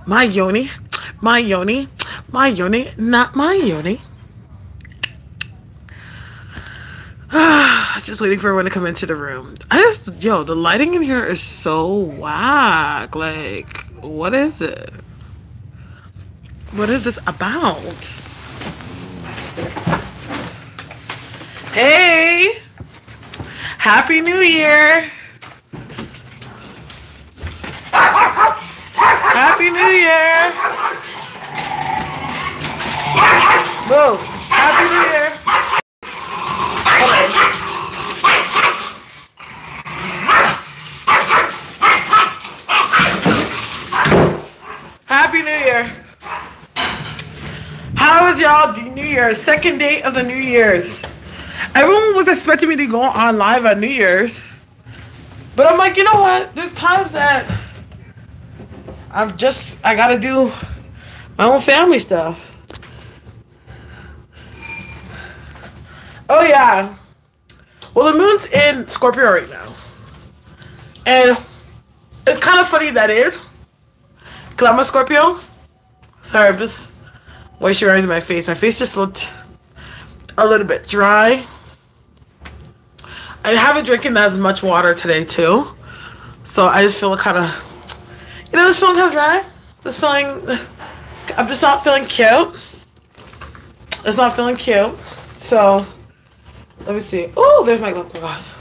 My Yoni, my Yoni, my Yoni, not my Yoni. Just waiting for everyone to come into the room. Yo, the lighting in here is so whack. Like, what is it? What is this about? Hey! Happy New Year! Happy New Year! Move! Happy New Year! Hello. Happy New Year! How was y'all New Year's? Second day of the New Year's. Everyone was expecting me to go on live on New Year's. But I'm like, you know what? There's times that I gotta do my own family stuff. Oh yeah. Well, the moon's in Scorpio right now. And it's kind of funny that is. Because I'm a Scorpio. Sorry, I'm just moisturizing my face. My face just looked a little bit dry. I haven't drinking as much water today too, so I just feel kind of, just feeling kind of dry. Just feeling, I'm just not feeling cute. It's not feeling cute. So let me see. Oh, there's my lip gloss.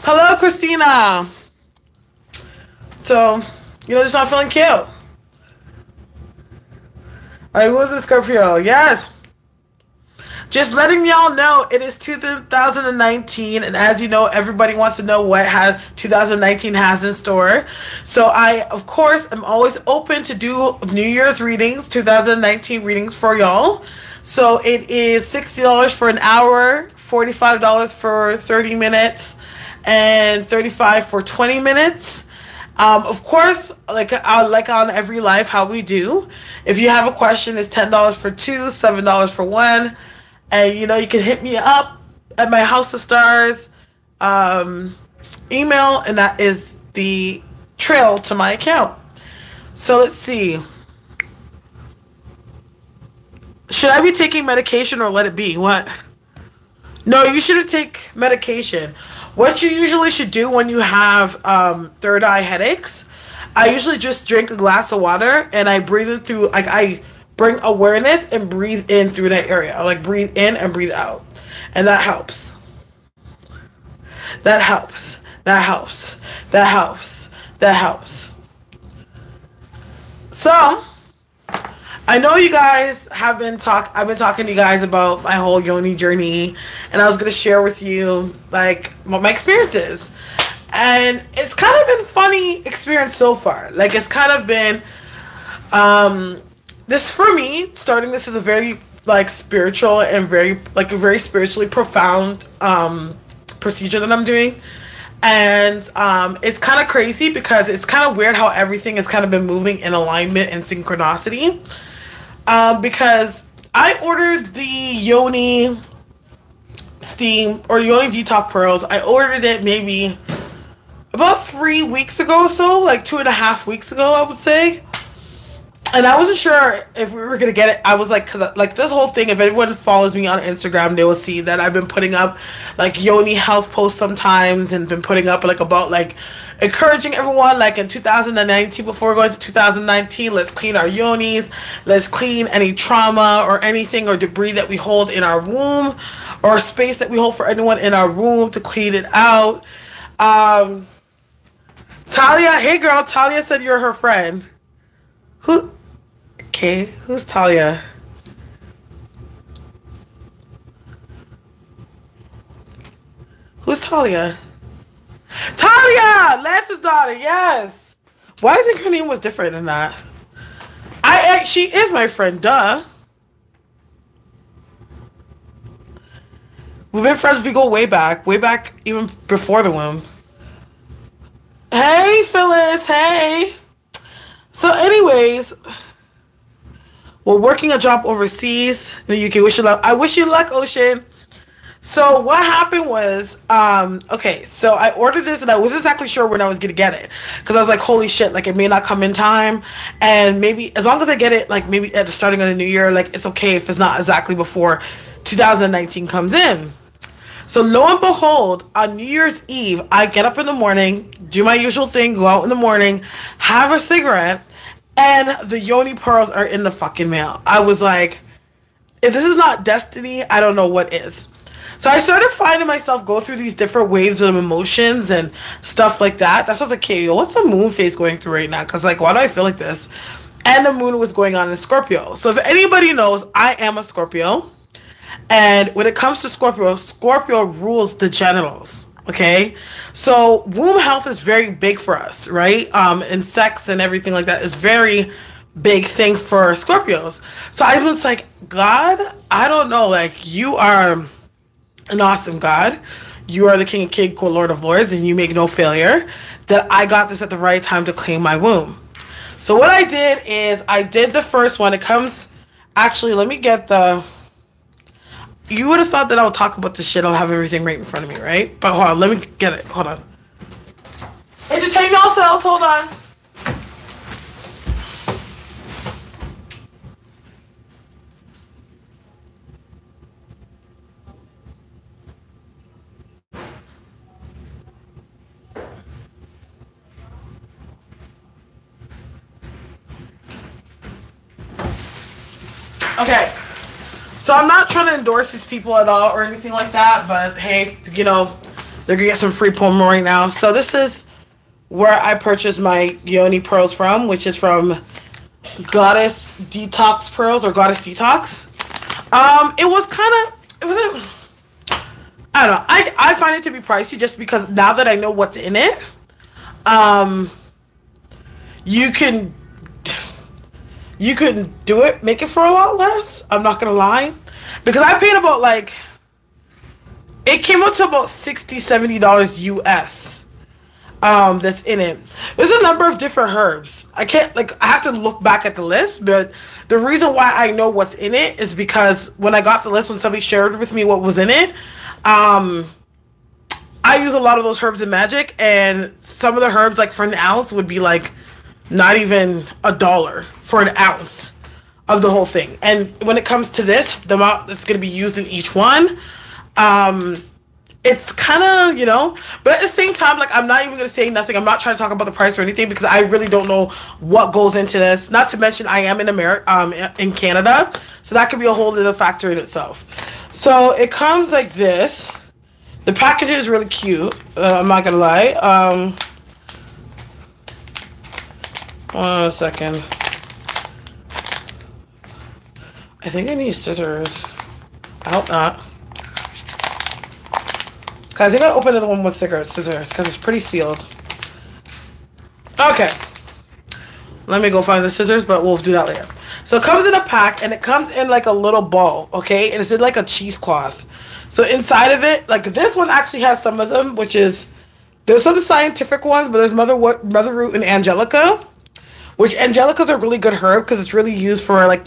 Hello, Christina. So just not feeling cute. All right, who is a Scorpio? Yes. Just letting y'all know it is 2019, and as you know, everybody wants to know what 2019 has in store. So I, of course, am always open to do New Year's readings, 2019 readings for y'all. So it is $60 for an hour, $45 for 30 minutes, and $35 for 20 minutes. Of course, like on every live, how we do. If you have a question, it's $10 for two, $7 for one. And you can hit me up at my House of Stars email, and that is the trail to my account. So let's see. Should I be taking medication or let it be? What? No, you shouldn't take medication. What you usually should do when you have third eye headaches, I usually just drink a glass of water and I breathe it through, like I bring awareness and breathe in through that area. Like breathe in and breathe out. And that helps. That helps. That helps. That helps. That helps. So, I know you guys have I've been talking to you guys about my whole Yoni journey, and I was going to share with you like what my experiences. And it's kind of been funny experience so far. Like it's kind of been this for me, starting this is a very like spiritual and very a very spiritually profound procedure that I'm doing. And it's kind of crazy because it's kind of weird how everything has kind of been moving in alignment and synchronicity. Because I ordered the Yoni steam or Yoni detox pearls. I ordered it maybe about 3 weeks ago, so like 2.5 weeks ago, I would say. And I wasn't sure if we were gonna get it. I was like, cause like this whole thing, if anyone follows me on Instagram, they will see that I've been putting up like Yoni health posts sometimes, and been putting up like about like encouraging everyone like in 2019, before going to 2019, let's clean our yonis, let's clean any trauma or anything or debris that we hold in our womb, or space that we hold for anyone in our womb, to clean it out. Talia, hey girl, Talia said you're her friend. Who? Okay, who's Talia? Who's Talia? Talia! Lance's daughter, yes! Why do I think her name was different than that? She is my friend, duh. We've been friends, we go way back even before the womb. Hey, Phyllis, hey! So anyways, we're working a job overseas in the UK. Wish you luck. I wish you luck, Ocean. So what happened was, okay, so I ordered this and I wasn't exactly sure when I was gonna get it because I was like, holy shit, like it may not come in time, and maybe as long as I get it, like maybe at the starting of the new year, like it's okay if it's not exactly before 2019 comes in. So lo and behold, on New Year's Eve, I get up in the morning, do my usual thing, go out in the morning, have a cigarette, and the Yoni pearls are in the fucking mail. I was like, if this is not destiny, I don't know what is. So I started finding myself go through these different waves of emotions and stuff like that. That's like, okay, yo, what's the moon phase going through right now? Because, like, why do I feel like this? And the moon was going on in Scorpio. So if anybody knows, I am a Scorpio. And when it comes to Scorpio, Scorpio rules the genitals. Okay, so womb health is very big for us, right? And sex and everything like that is very big thing for Scorpios. So I was like, God, I don't know, like you are an awesome God. You are the King of Kings, Lord of Lords, and you make no failure. That I got this at the right time to claim my womb. So what I did is I did the first one. It comes, actually, let me get the. You would have thought that I would talk about this shit. I'll have everything right in front of me, right? But hold on, let me get it. Hold on. Entertain yourselves. Hold on. Okay. So I'm not trying to endorse these people at all or anything like that, but hey, you know, they're gonna get some free promo right now. So this is where I purchased my Yoni pearls from, which is from Goddess Detox Pearls or Goddess Detox. It was kind of, it wasn't, I don't know. I find it to be pricey just because now that I know what's in it, you can do it, make it for a lot less. I'm not gonna lie, because I paid about like, it came up to about $60-70 US. That's in it. There's a number of different herbs. I can't, like, I have to look back at the list, but the reason why I know what's in it is because when I got the list, when somebody shared with me what was in it, I use a lot of those herbs in magic, and some of the herbs, like for an ounce, would be like not even $1 for an ounce of the whole thing. And when it comes to this, the amount that's going to be used in each one, it's kind of, you know, but at the same time, like, I'm not even going to say nothing. I'm not trying to talk about the price or anything because I really don't know what goes into this. Not to mention I am in America, in Canada, so that could be a whole other factor in itself. So it comes like this. The packaging is really cute. I'm not going to lie. One second. I think I need scissors. I hope not. Cause I think I opened the one with scissors because it's pretty sealed. Okay. Let me go find the scissors, but we'll do that later. So it comes in a pack, and it comes in like a little ball, okay? And it's in like a cheesecloth. So inside of it, like this one actually has some of them, which is, there's some scientific ones, but there's mother root and angelica, which angelicas are really good herb because it's really used for like,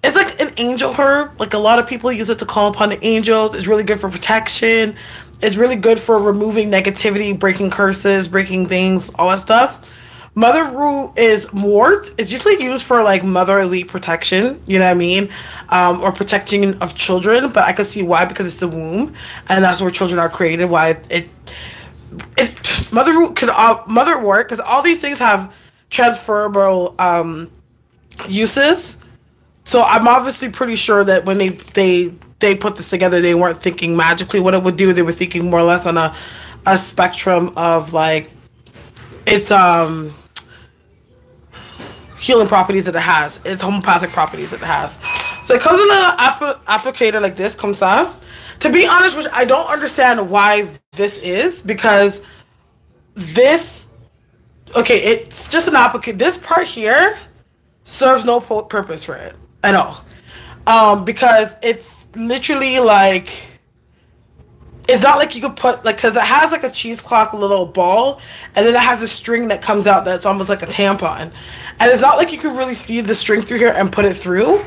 it's like an angel herb. Like a lot of people use it to call upon the angels. It's really good for protection. It's really good for removing negativity, breaking curses, breaking things, all that stuff. Mother root is wort. It's usually used for like motherly protection, you know what I mean? Or protecting of children, but I can see why, because it's the womb and that's where children are created. Why it mother root could mother wort, because all these things have transferable uses. So I'm obviously pretty sure that when they put this together, they weren't thinking magically what it would do. They were thinking more or less on a spectrum of like its healing properties that it has, its homeopathic properties that it has. So it comes in an applicator like this, comes out. To be honest, which I don't understand why this is, because this, okay, it's just an applicator. This part here serves no purpose for it at all. Because it's literally like, it's not like you could put, like, because it has like a cheesecloth little ball, and then it has a string that comes out that's almost like a tampon. And it's not like you could really feed the string through here and put it through.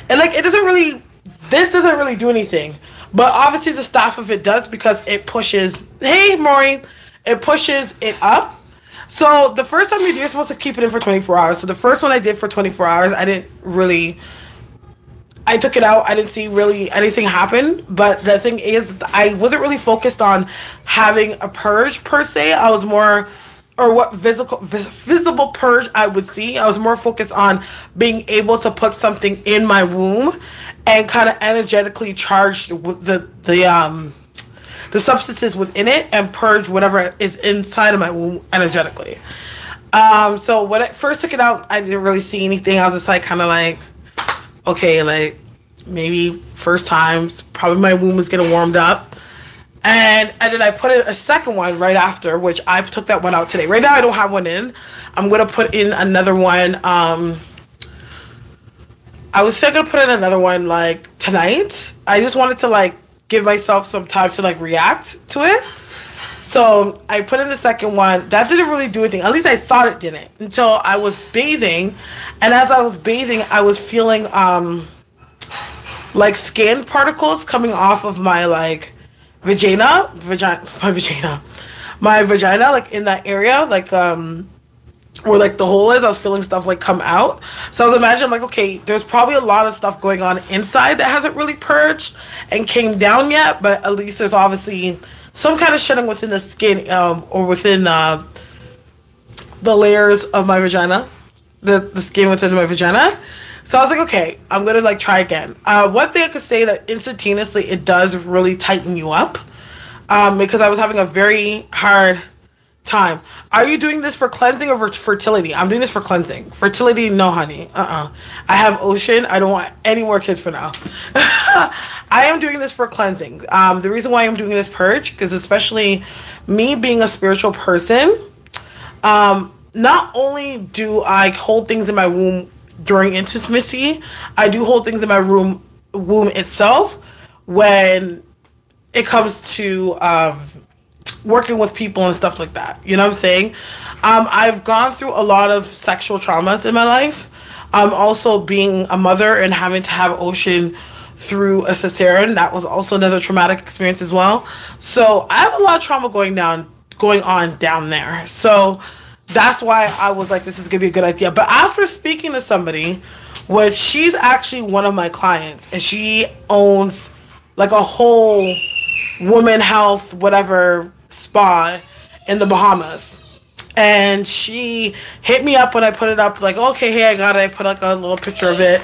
And like, it doesn't really, this doesn't really do anything. But obviously the staff of it does, because it pushes, hey Maureen, it pushes it up. So the first time you're supposed to keep it in for 24 hours. So the first one I did for 24 hours, I took it out. I didn't see really anything happen. But the thing is, I wasn't really focused on having a purge per se. I was more, or what visible purge I would see. I was more focused on being able to put something in my womb and kind of energetically charge with the substances within it and purge whatever is inside of my womb energetically. So when I first took it out, I didn't really see anything. I was just like, kind of like, okay, like maybe first times, probably my womb was getting warmed up. And then I put in a second one right after, which I took that one out today. Right now I don't have one in. I'm going to put in another one. I was still going to put in another one like tonight. I just wanted to like give myself some time to like react to it. So I put in the second one. That didn't really do anything. At least I thought it didn't, until I was bathing. And as I was bathing, I was feeling like skin particles coming off of my like my vagina, like in that area, like where like the hole is. I was feeling stuff like come out. So I was imagining like, okay, there's probably a lot of stuff going on inside that hasn't really purged and came down yet, but at least there's obviously some kind of shedding within the skin, or within the layers of my vagina, the skin within my vagina. So I was like, okay, I'm gonna like try again. One thing I could say that instantaneously it does really tighten you up, because I was having a very hard time. Are you doing this for cleansing or for fertility? I'm doing this for cleansing. Fertility, no, honey. I have ocean. I don't want any more kids for now. I am doing this for cleansing. The reason why I'm doing this purge, because especially me being a spiritual person, not only do I hold things in my womb during intimacy, I do hold things in my womb itself when it comes to working with people and stuff like that. You know what I'm saying? I've gone through a lot of sexual traumas in my life. Also being a mother and having to have ocean through a cesarean, that was also another traumatic experience as well. So I have a lot of trauma going on down there. So that's why I was like, this is gonna be a good idea. But after speaking to somebody, which she's actually one of my clients, and she owns like a whole woman health whatever spa in the Bahamas, and she hit me up when I put it up, like, okay, hey, I got it. I put like a little picture of it,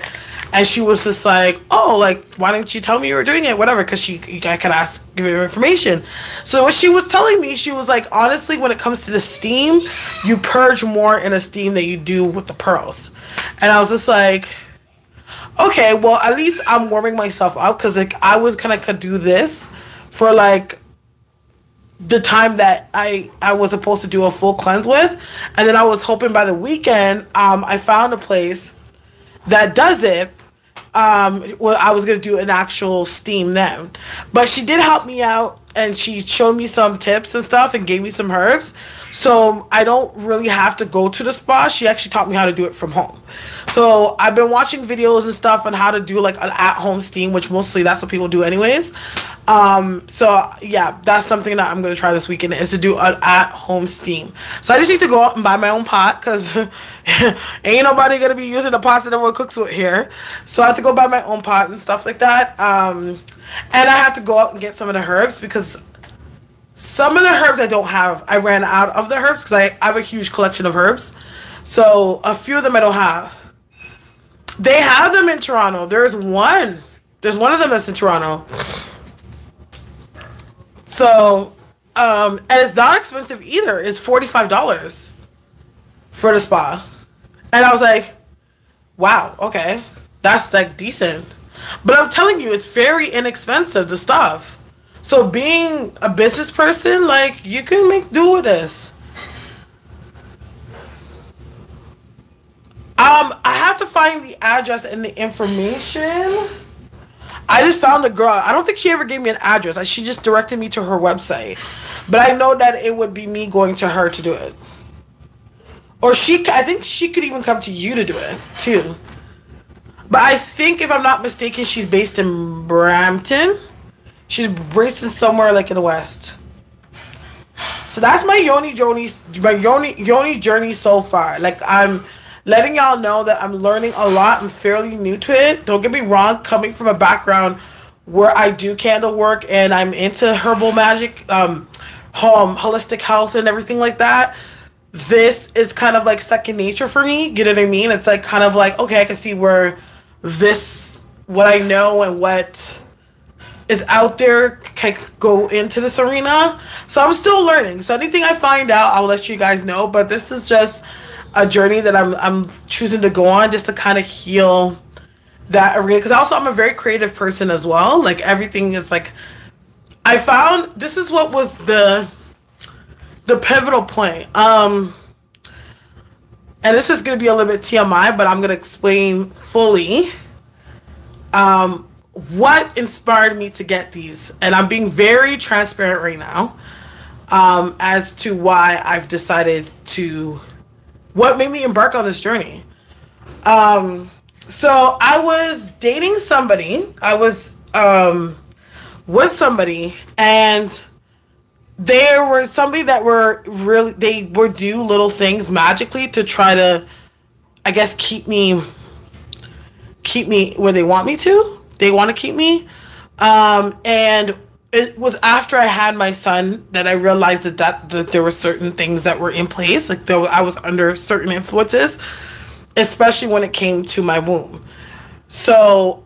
and she was just like, oh, like, why didn't you tell me you were doing it, whatever, because I could give her information. So what she was telling me, she was like, honestly, when it comes to the steam, you purge more in a steam than you do with the pearls. And I was just like, okay, well, at least I'm warming myself up, because like I was gonna could do this for like the time that I was supposed to do a full cleanse with, and then I was hoping by the weekend I found a place that does it. Well, I was gonna do an actual steam then, but she did help me out, and she showed me some tips and stuff and gave me some herbs, so I don't really have to go to the spa. She actually taught me how to do it from home. So I've been watching videos and stuff on how to do like an at-home steam, which mostly that's what people do anyways. So yeah, that's something that I'm gonna try this weekend, is to do an at-home steam. So I just need to go out and buy my own pot, because ain't nobody gonna be using the pots that everyone cooks with here. So I have to go buy my own pot and stuff like that. And I have to go out and get some of the herbs, because some of the herbs I don't have. I ran out of the herbs, because I have a huge collection of herbs. So a few of them I don't have. They have them in Toronto. There's one of them that's in Toronto. So, and it's not expensive either. It's $45 for the spa. And I was like, wow, okay. That's like decent. But I'm telling you, it's very inexpensive, the stuff. So being a business person, like, you can make do with this. I have to find the address and the information. I just found the girl. I don't think she ever gave me an address. She just directed me to her website. But I know that it would be me going to her to do it. Or I think she could even come to you to do it, too. But I think, if I'm not mistaken, she's based in Brampton. She's based in somewhere like in the West. So that's my Yoni journey so far. Like, I'm letting y'all know that I'm learning a lot. I'm fairly new to it. Don't get me wrong, coming from a background where I do candle work and I'm into herbal magic, holistic health and everything like that. This is kind of like second nature for me. You know what I mean? It's like kind of like, okay, I can see where what I know and what is out there can go into this arena. So I'm still learning. So anything I find out, I'll let you guys know. But this is just a journey that I'm choosing to go on just to kind of heal that arena. Because also I'm a very creative person as well. Like, everything is like, I found this is what was the pivotal point. And this is gonna be a little bit TMI, but I'm gonna explain fully what inspired me to get these. And I'm being very transparent right now as to why I've decided to, what made me embark on this journey. So I was dating somebody. I was with somebody, and there were somebody that were really, they would do little things magically to try to, I guess, keep me where they want me to. They want to keep me. And it was after I had my son that I realized that there were certain things that were in place. Like, I was under certain influences, especially when it came to my womb. So,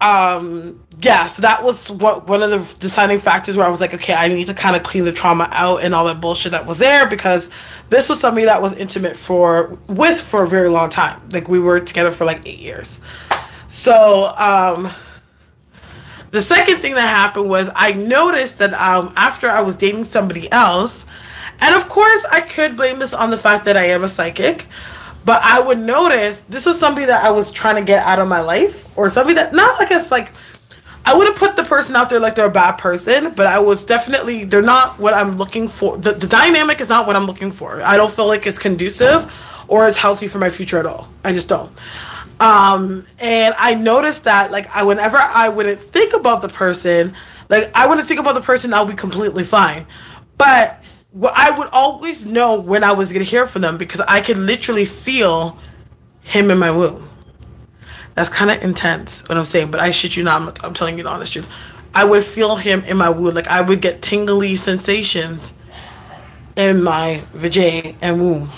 yeah, so that was one of the deciding factors where I was like, okay, I need to kind of clean the trauma out and all that bullshit that was there, because this was somebody that was intimate for a very long time. Like, we were together for like 8 years. So, the second thing that happened was I noticed that after I was dating somebody else, and of course I could blame this on the fact that I am a psychic, but I would notice this was somebody that I was trying to get out of my life, or somebody that, not like it's like, I wouldn't put the person out there like they're a bad person, but I was definitely, they're not what I'm looking for. The dynamic is not what I'm looking for. I don't feel like it's conducive or it's healthy for my future at all. I just don't. And I noticed that, like, whenever I wouldn't think about the person, like, I wouldn't think about the person, I'll be completely fine. But I would always know when I was going to hear from them, because I could literally feel him in my womb. That's kind of intense, what I'm saying, but I shit you not, I'm telling you the honest truth. I would feel him in my womb. Like, I would get tingly sensations in my vajay and womb.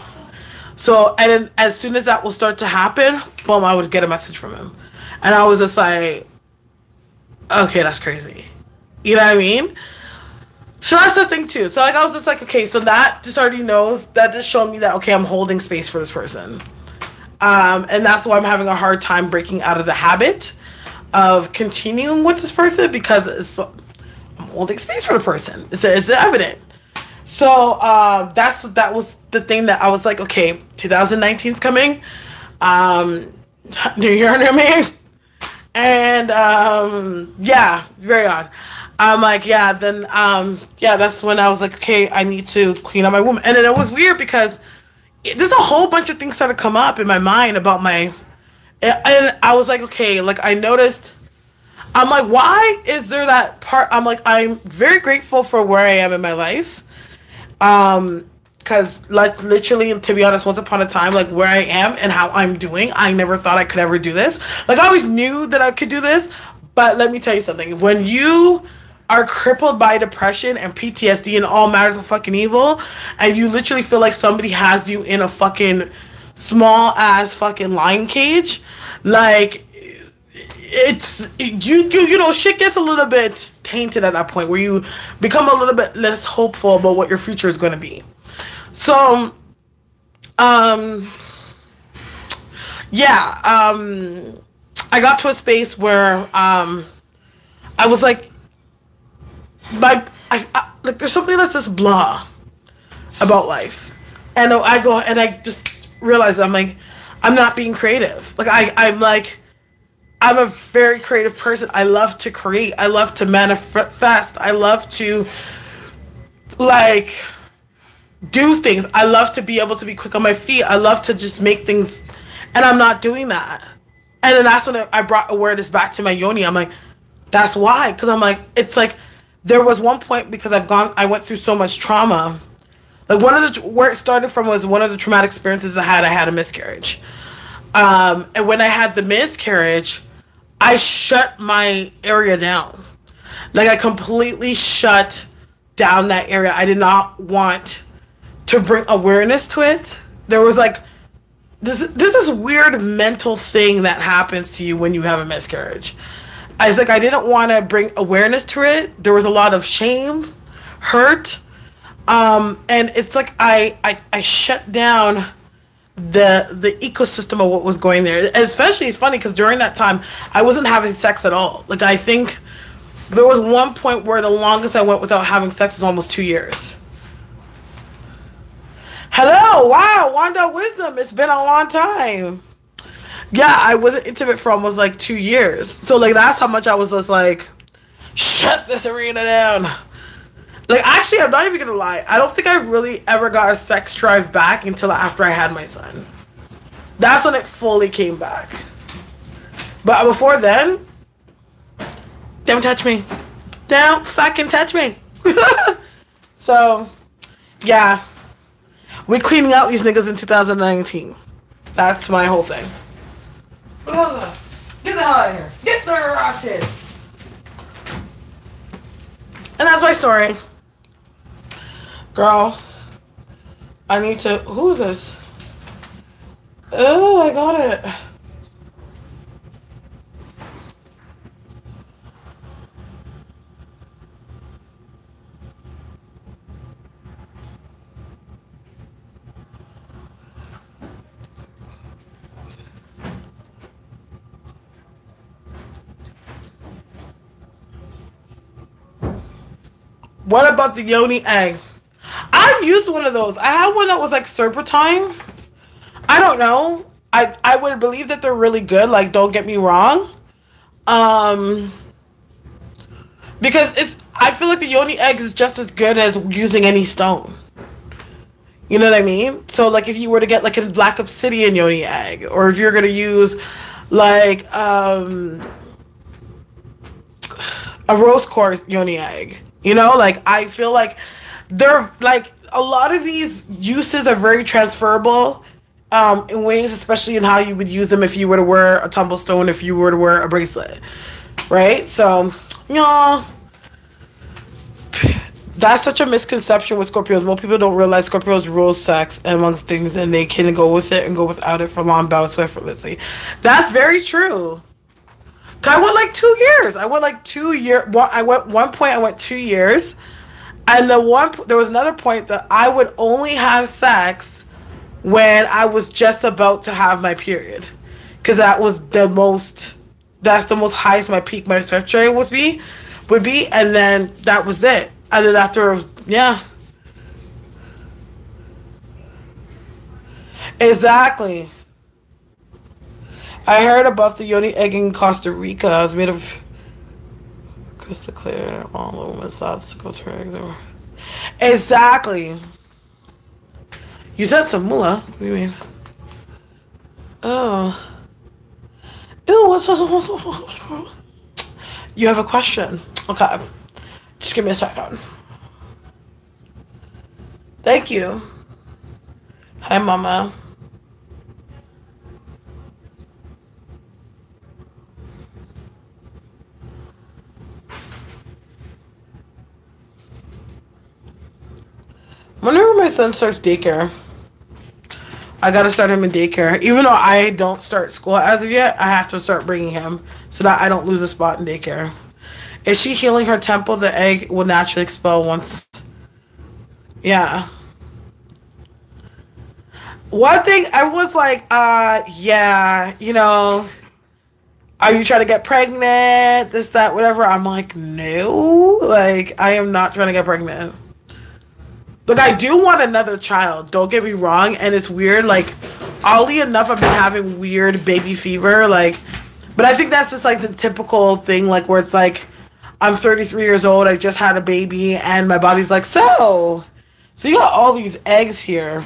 So, and then as soon as that will start to happen, boom, I would get a message from him. And I was just like, okay, that's crazy. You know what I mean? So that's the thing too. So, like, I was just like, okay, so that just already knows, that just showed me that, okay, I'm holding space for this person. And that's why I'm having a hard time breaking out of the habit of continuing with this person, because I'm holding space for the person. It's evident. So that was the thing that I was like, okay, 2019's coming, New Year, new me, and yeah, very odd. I'm like, yeah, then yeah, that's when I was like, okay, I need to clean up my womb. And then it was weird because just a whole bunch of things started to come up in my mind about my, and I was like, okay, like, I noticed, I'm like, why is there that part? I'm like, I'm very grateful for where I am in my life. Because, like, literally, to be honest, once upon a time, like, where I am and how I'm doing, I never thought I could ever do this. Like, I always knew that I could do this, but let me tell you something. When you are crippled by depression and PTSD and all matters of fucking evil, and you literally feel like somebody has you in a fucking small ass fucking lion cage, like, it's, you know, shit gets a little bit tainted at that point where you become a little bit less hopeful about what your future is going to be. So, yeah, I got to a space where, I was like, like, there's something that's just blah about life. And I go, and I just realize, I'm like, I'm not being creative. Like, I'm like, I'm a very creative person. I love to create. I love to manifest. I love to, like, do things. I love to be able to be quick on my feet. I love to just make things, and I'm not doing that. And then that's when I brought awareness back to my yoni. I'm like, that's why. Because I'm like, it's like, there was one point because I went through so much trauma. Like one of the where it started from was one of the traumatic experiences I had. I had a miscarriage, and when I had the miscarriage, I shut my area down. Like I completely shut down that area. I did not want to bring awareness to it. There was like this is weird mental thing that happens to you when you have a miscarriage. I was like I didn't want to bring awareness to it. There was a lot of shame, hurt, and it's like I shut down the ecosystem of what was going there. And especially it's funny because during that time I wasn't having sex at all. Like I think there was one point where the longest I went without having sex was almost 2 years. Hello, wow, Wanda Wisdom. It's been a long time. Yeah, I wasn't intimate for almost like 2 years. So like that's how much I was just like, shut this arena down. Like actually, I'm not even gonna lie. I don't think I really ever got a sex drive back until after I had my son. That's when it fully came back. But before then, don't touch me. Don't fucking touch me. So, yeah. We cleaning out these niggas in 2019. That's my whole thing. Get the hell out of here. Get the rock head. And that's my story. Girl, I need to... Who is this? Oh, I got it. What about the Yoni egg? I've used one of those. I had one that was like serpentine. I don't know. I would believe that they're really good. Like, don't get me wrong. Because I feel like the Yoni eggs is just as good as using any stone. You know what I mean? So like if you were to get like a black obsidian Yoni egg, or if you're gonna use like a rose quartz Yoni egg. You know, like I feel like they're like a lot of these uses are very transferable in ways, especially in how you would use them if you were to wear a tumblestone, if you were to wear a bracelet, right? So, you know, that's such a misconception with Scorpios. Most people don't realize Scorpios rule sex amongst things, and they can go with it and go without it for long bouts effortlessly. That's very true. I went like 2 years. I went like 2 years. I went 2 years, and there was another point that I would only have sex when I was just about to have my period, because that's the most highest my peak, my sex rate would be, and then that was it. And then after, yeah, exactly. I heard about the Yoni egg in Costa Rica. It's made of crystal clear, all over massage to go to eggs over. Exactly. You said some moolah. What do you mean? Oh. Ew, what's You have a question. Okay. Just give me a second. Thank you. Hi, Mama. Whenever my son starts daycare, I gotta start him in daycare. Even though I don't start school as of yet, I have to start bringing him so that I don't lose a spot in daycare. Is she healing her temple? The egg will naturally expel once. Yeah. One thing, I was like, yeah, you know, are you trying to get pregnant? This, that, whatever. I'm like, no. Like, I am not trying to get pregnant. Look, I do want another child. Don't get me wrong. And it's weird. Like, oddly enough, I've been having weird baby fever. Like, but I think that's just like the typical thing. Like, where it's like, I'm 33 years old. I just had a baby. And my body's like, so you got all these eggs here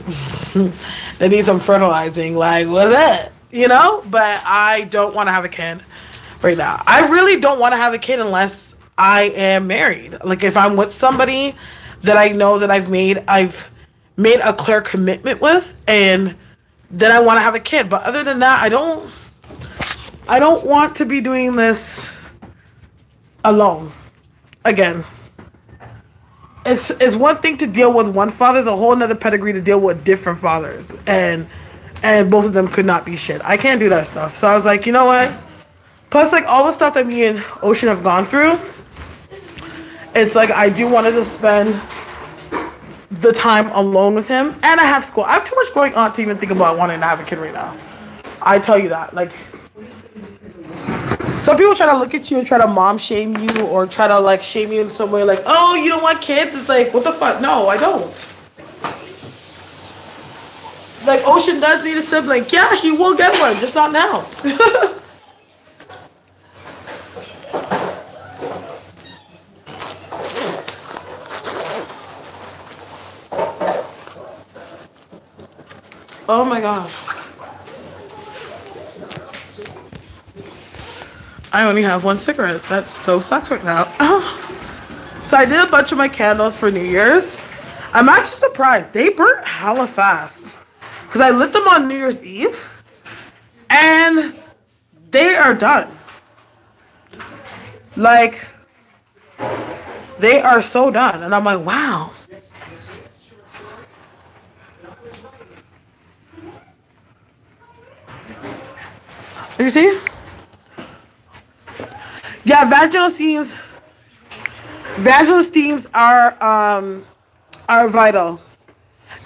that need some fertilizing. Like, what's it? You know? But I don't want to have a kid right now. I really don't want to have a kid unless I am married. Like if I'm with somebody that I know that I've made a clear commitment with, and then I want to have a kid. But other than that, I don't want to be doing this alone. Again, it's one thing to deal with one father, it's a whole another pedigree to deal with different fathers, and both of them could not be shit. I can't do that stuff. So I was like, you know what? Plus, like all the stuff that me and Ocean have gone through, it's like I do want to just spend the time alone with him, and I have school. I have too much going on to even think about wanting to have a kid right now. I tell you that. Like, some people try to look at you and try to mom shame you, or try to like shame you in some way, like, oh, you don't want kids? It's like, what the fuck? No, I don't. Like, Ocean does need a sibling. Yeah, he will get one, just not now. Oh my gosh. I only have one cigarette. That so sucks right now. So I did a bunch of my candles for New Year's. I'm actually surprised. They burnt hella fast. Because I lit them on New Year's Eve. And they are done. Like, they are so done. And I'm like, wow. You see? Yeah, vaginal steams are vital.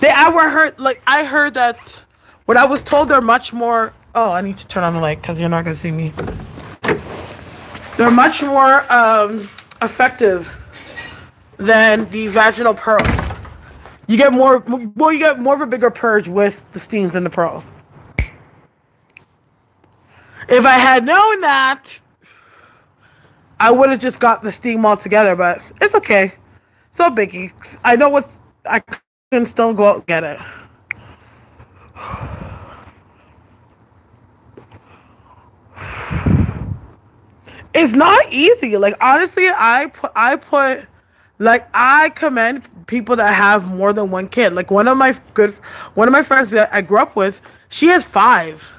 I heard that what I was told they're much more. Oh, I need to turn on the light because you're not gonna see me. They're much more effective than the vaginal pearls. You get more. Well, you get more of a bigger purge with the steams and the pearls. If I had known that, I would have just got the steam all together, but it's okay. So biggie. I know I can still go out and get it. It's not easy. Like, honestly, I commend people that have more than one kid. Like, one of my friends that I grew up with, she has 5.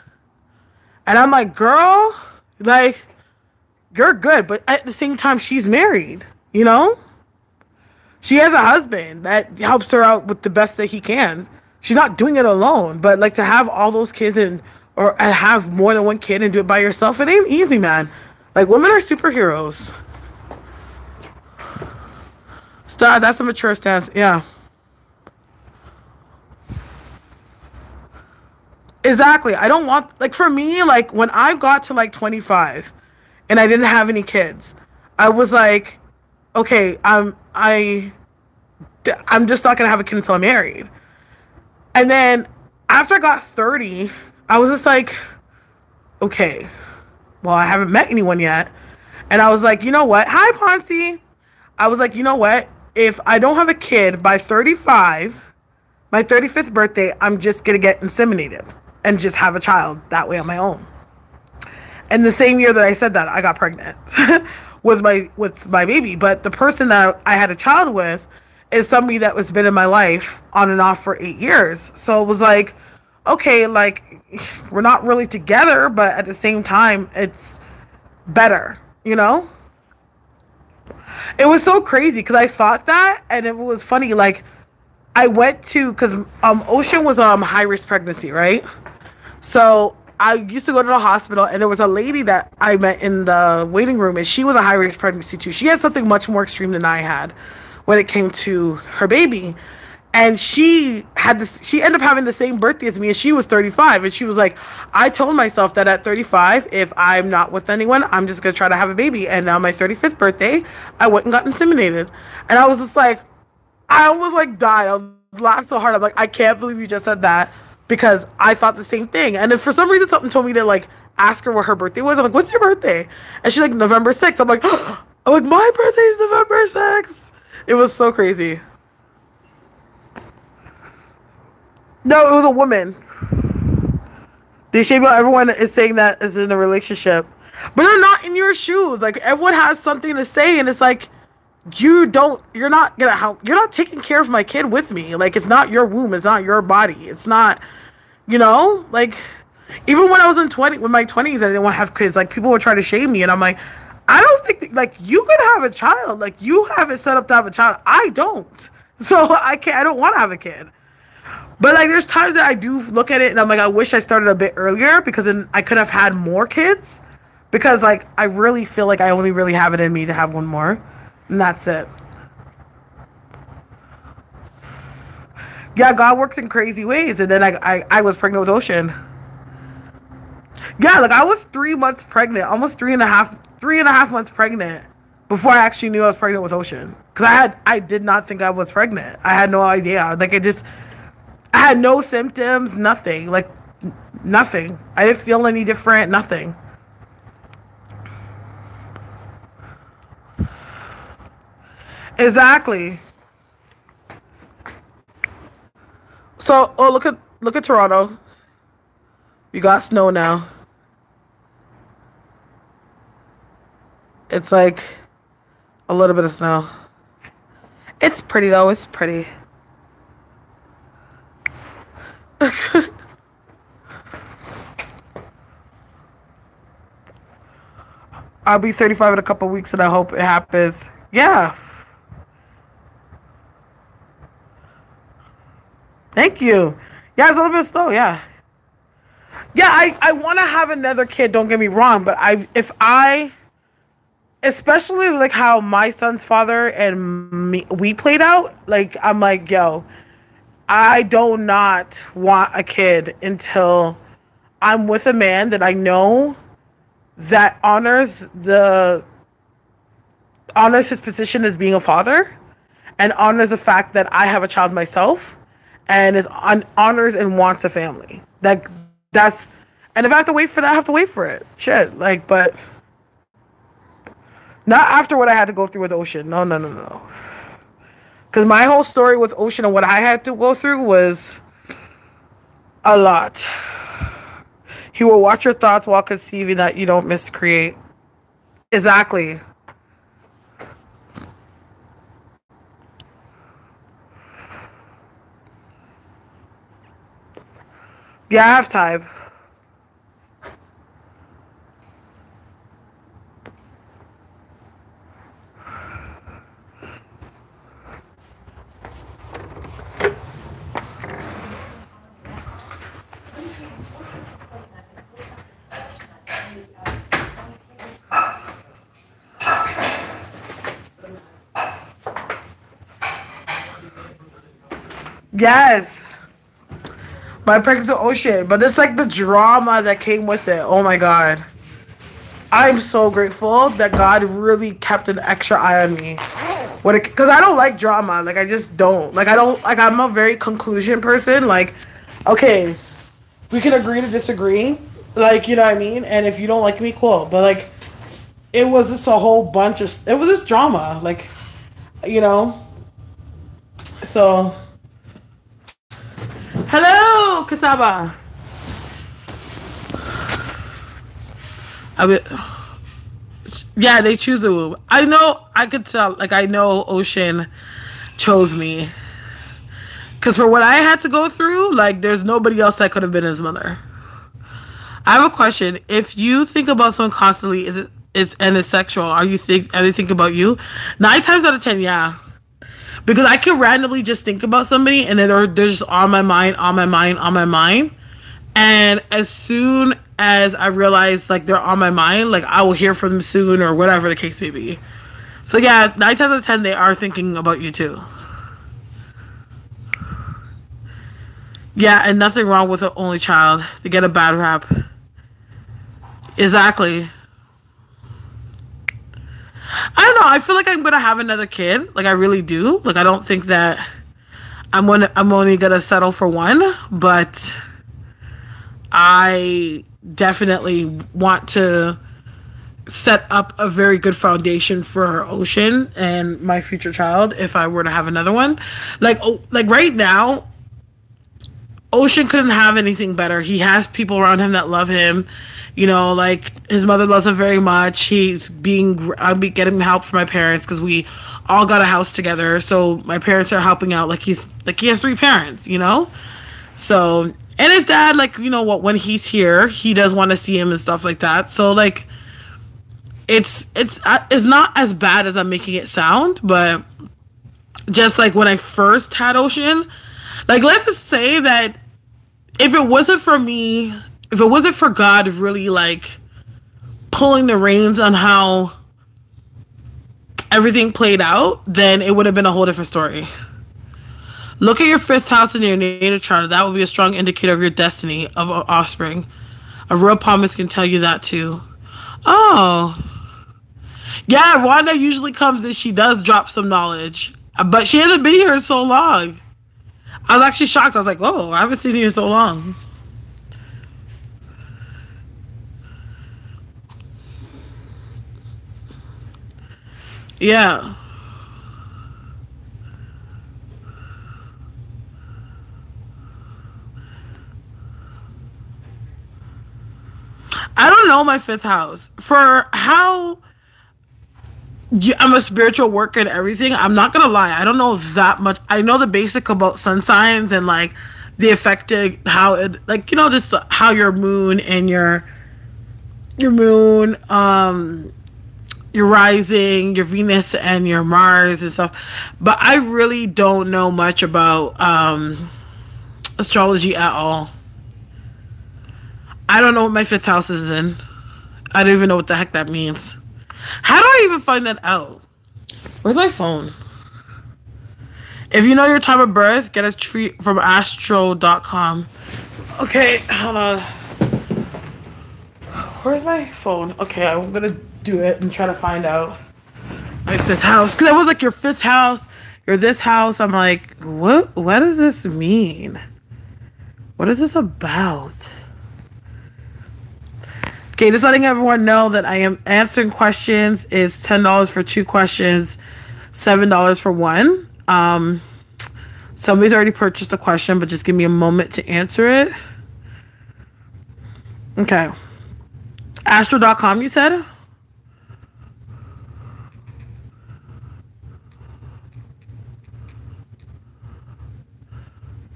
And I'm like, girl, like, you're good, but at the same time, she's married, you know? She has a husband that helps her out with the best that he can. She's not doing it alone, but like to have all those kids and have more than one kid and do it by yourself, it ain't easy, man. Like, women are superheroes. Starre, that's a mature stance, yeah. Exactly. I don't want, like, for me, like, when I got to like 25 and I didn't have any kids, I was like, okay, I'm just not gonna have a kid until I'm married. And then after I got 30, I was just like, okay, well, I haven't met anyone yet. And I was like, you know what? Hi, Ponzi. I was like, you know what? If I don't have a kid by 35, my 35th birthday, I'm just gonna get inseminated and just have a child that way on my own. And the same year that I said that, I got pregnant with my baby. But the person that I had a child with is somebody that was been in my life on and off for 8 years. So it was like, okay, like, we're not really together, but at the same time, it's better, you know? It was so crazy because I thought that, and it was funny, like, I went to, because Ocean was high risk pregnancy, right? So I used to go to the hospital, and there was a lady that I met in the waiting room, and she was a high risk pregnancy too. She had something much more extreme than I had when it came to her baby. And she ended up having the same birthday as me, and she was 35. And she was like, I told myself that at 35, if I'm not with anyone, I'm just going to try to have a baby. And now my 35th birthday, I went and got inseminated. And I was just like, I almost like died. I was laughing so hard. I'm like, I can't believe you just said that, because I thought the same thing. And if for some reason something told me to like ask her what her birthday was, I'm like, what's your birthday? And she's like, November 6th. I'm like, my birthday's November 6th. It was so crazy. No, it was a woman. The shame everyone is saying that is in a relationship. But they're not in your shoes. Like everyone has something to say, and it's like you're not gonna help. You're not taking care of my kid with me. Like it's not your womb. It's not your body. It's not, like even when I was with my 20s, I didn't want to have kids. Like people would try to shame me, and I'm like, I don't think like you could have a child. Like you have it set up to have a child. I don't. So I can't. I don't want to have a kid. But like, there's times that I do look at it, and I'm like, I wish I started a bit earlier because then I could have had more kids. Because like, I really feel like I only really have it in me to have one more, and that's it. Yeah, God works in crazy ways, and then I was pregnant with Ocean. Yeah, like I was 3 months pregnant, almost 3.5 months pregnant before I actually knew I was pregnant with Ocean. Because I did not think I was pregnant. I had no idea. Like I had no symptoms, nothing. Like, nothing. I didn't feel any different, nothing. Exactly. So, oh, look at Toronto. You got snow now. It's like a little bit of snow. It's pretty though. It's pretty. I'll be 35 in a couple weeks, and I hope it happens. Yeah. Thank you. Yeah, it's a little bit slow. Yeah. Yeah, I want to have another kid. Don't get me wrong, but especially like how my son's father and me we played out. Like I'm like, yo, I do not want a kid until I'm with a man that I know that honors his position as being a father and honors the fact that I have a child myself and honors and wants a family. And if I have to wait for that, I have to wait for it. Shit. Like, but not after what I had to go through with Ocean. No, no, no, no. Because my whole story with Ocean and what I had to go through was a lot. He will watch your thoughts while conceiving that you don't miscreate. Exactly. Yeah, I have time. Yes. My pregnancy Ocean. But it's like the drama that came with it. Oh my God. I'm so grateful that God really kept an extra eye on me. Because I don't like drama. Like, I just don't. Like, I'm a very conclusion person. Like, okay, we can agree to disagree. Like, you know what I mean? And if you don't like me, cool. But, like, it was just a whole bunch of... It was just drama. Like, you know? So... Hello, Kasaba. Yeah, they choose a womb. I know, I could tell, like, I know Ocean chose me. Because for what I had to go through, like, there's nobody else that could have been his mother. I have a question. If you think about someone constantly, and it's sexual, are they thinking about you? 9 times out of 10, yeah. Because I can randomly just think about somebody and then they're just on my mind. And as soon as I realize like they're on my mind, like I will hear from them soon or whatever the case may be. So yeah, 9 times out of 10 they are thinking about you too. Yeah, and nothing wrong with an only child. They get a bad rap. Exactly. I don't know. I feel like I'm gonna have another kid. Like I really do. Like I don't think that I'm only gonna settle for one, but I definitely want to set up a very good foundation for Ocean and my future child if I were to have another one. Like right now, Ocean couldn't have anything better. He has people around him that love him. You know, like his mother loves him very much. I'm getting help from my parents because we all got a house together. So my parents are helping out. Like he has three parents. You know, so and his dad, like you know what, when he's here, he does want to see him and stuff like that. So like it's not as bad as I'm making it sound, but just like when I first had Ocean, like let's just say that if it wasn't for me, if it wasn't for God really like pulling the reins on how everything played out, then it would have been a whole different story. Look at your fifth house in your natal chart. That will be a strong indicator of your destiny of offspring. A real promise can tell you that too. Oh. Yeah, Wanda usually comes and she does drop some knowledge. But she hasn't been here in so long. I was actually shocked. I was like, oh, I haven't seen you in so long. Yeah. I don't know my fifth house. For how I'm a spiritual worker and everything, I'm not gonna lie. I don't know that much. I know the basic about sun signs and like the affected how it like you know this how your moon and your moon your rising, your Venus and your Mars and stuff. But I really don't know much about astrology at all. I don't know what my fifth house is in. I don't even know what the heck that means. How do I even find that out? Where's my phone? If you know your time of birth, get a treat from astro.com. Okay, hold on. Where's my phone? Okay, I'm gonna do it and try to find out my fifth house. Because I was like, your fifth house, your this house. I'm like, what does this mean? What is this about? Okay, just letting everyone know that I am answering questions is $10 for 2 questions, $7 for 1. Somebody's already purchased a question, but just give me a moment to answer it. Okay. Astro.com, you said?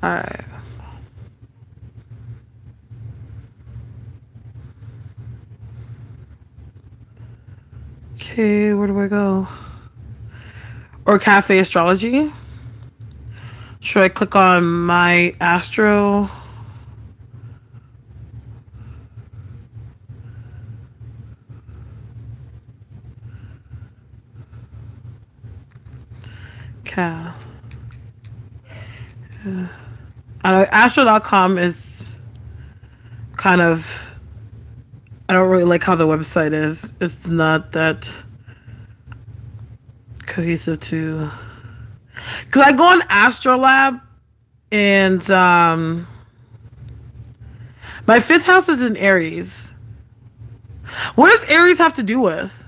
Alright. Okay, where do I go? Or Cafe Astrology? Should I click on my Astro? Okay. Astro.com is kind of... I don't really like how the website is. It's not that cohesive to... Because I go on Astrolab and my fifth house is in Aries. What does Aries have to do with?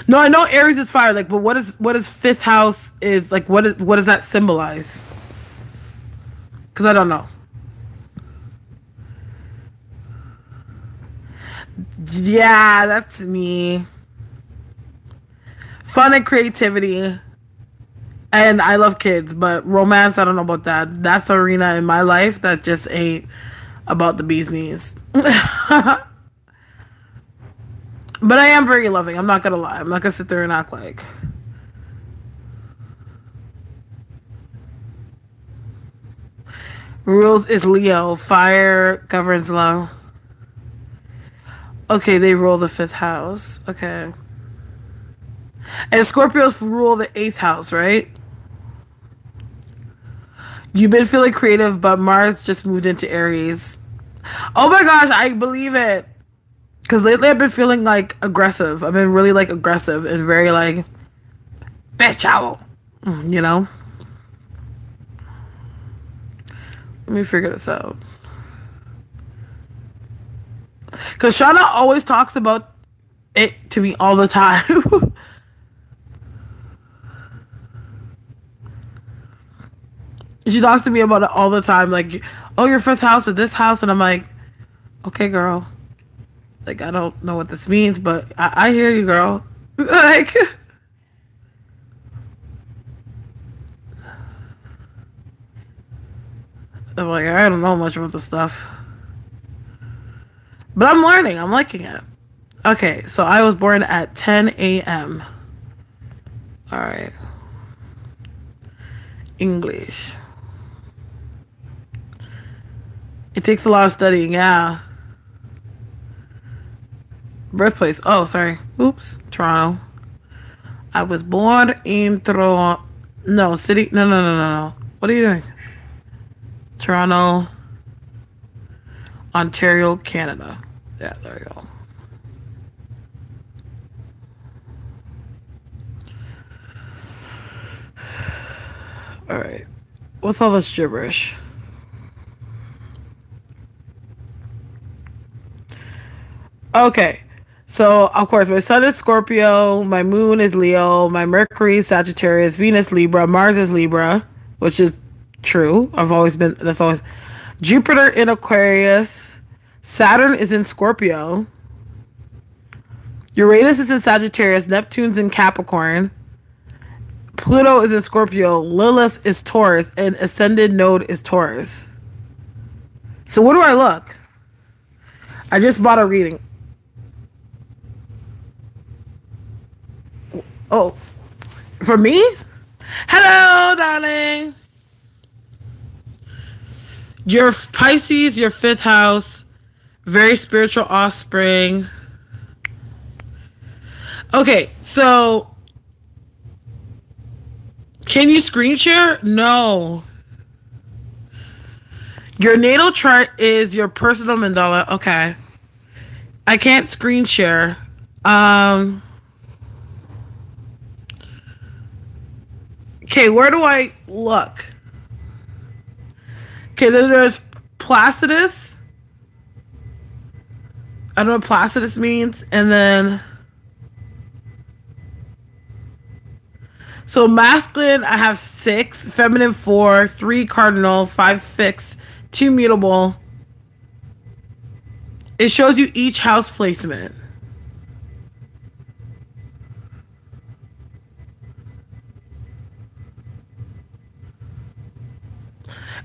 No, I know Aries is fire, like, but what is fifth house is like what does that symbolize? Because I don't know. Yeah, that's me. Fun and creativity. And I love kids, but romance, I don't know about that. That's an arena in my life that just ain't about the bee's knees. But I am very loving. I'm not gonna lie. I'm not gonna sit there and act like. Rules is Leo. Fire governs love. Okay, they rule the fifth house. Okay. And Scorpios rule the eighth house, right? You've been feeling creative, but Mars just moved into Aries. Oh my gosh, I believe it. Because lately I've been feeling like aggressive. I've been really like aggressive and very like, bitch out. You know? Let me figure this out. Because Shauna always talks about it to me all the time. She talks to me about it all the time. Like, oh, your fifth house or this house, and I'm like, okay, girl. Like, I don't know what this means, but I hear you, girl. Like, I'm like, I don't know much about this stuff, but I'm learning. I'm liking it. Okay, so I was born at 10 a.m. All right. English. It takes a lot of studying, yeah. Birthplace. Oh, sorry. Oops. Toronto. I was born in Toronto. No, city. No, no, no, no, no. What are you doing? Toronto, Ontario, Canada. Yeah, there we go. All right. What's all this gibberish? Okay. So, of course, my sun is Scorpio, my moon is Leo, my Mercury is Sagittarius, Venus Libra, Mars is Libra, which is true. I've always been, that's always. Jupiter in Aquarius, Saturn is in Scorpio, Uranus is in Sagittarius, Neptune's in Capricorn, Pluto is in Scorpio, Lilith is Taurus, and Ascended Node is Taurus. So, what do I look? I just bought a reading. Oh, for me? Hello, darling. Your Pisces, your fifth house, very spiritual offspring. Okay, so can you screen share? No. Your natal chart is your personal mandala. Okay. I can't screen share. Okay, where do I look? Okay, then there's Placidus. I don't know what Placidus means. And then... So masculine, I have 6. Feminine, 4. 3 cardinal. 5 fixed. 2 mutable. It shows you each house placement.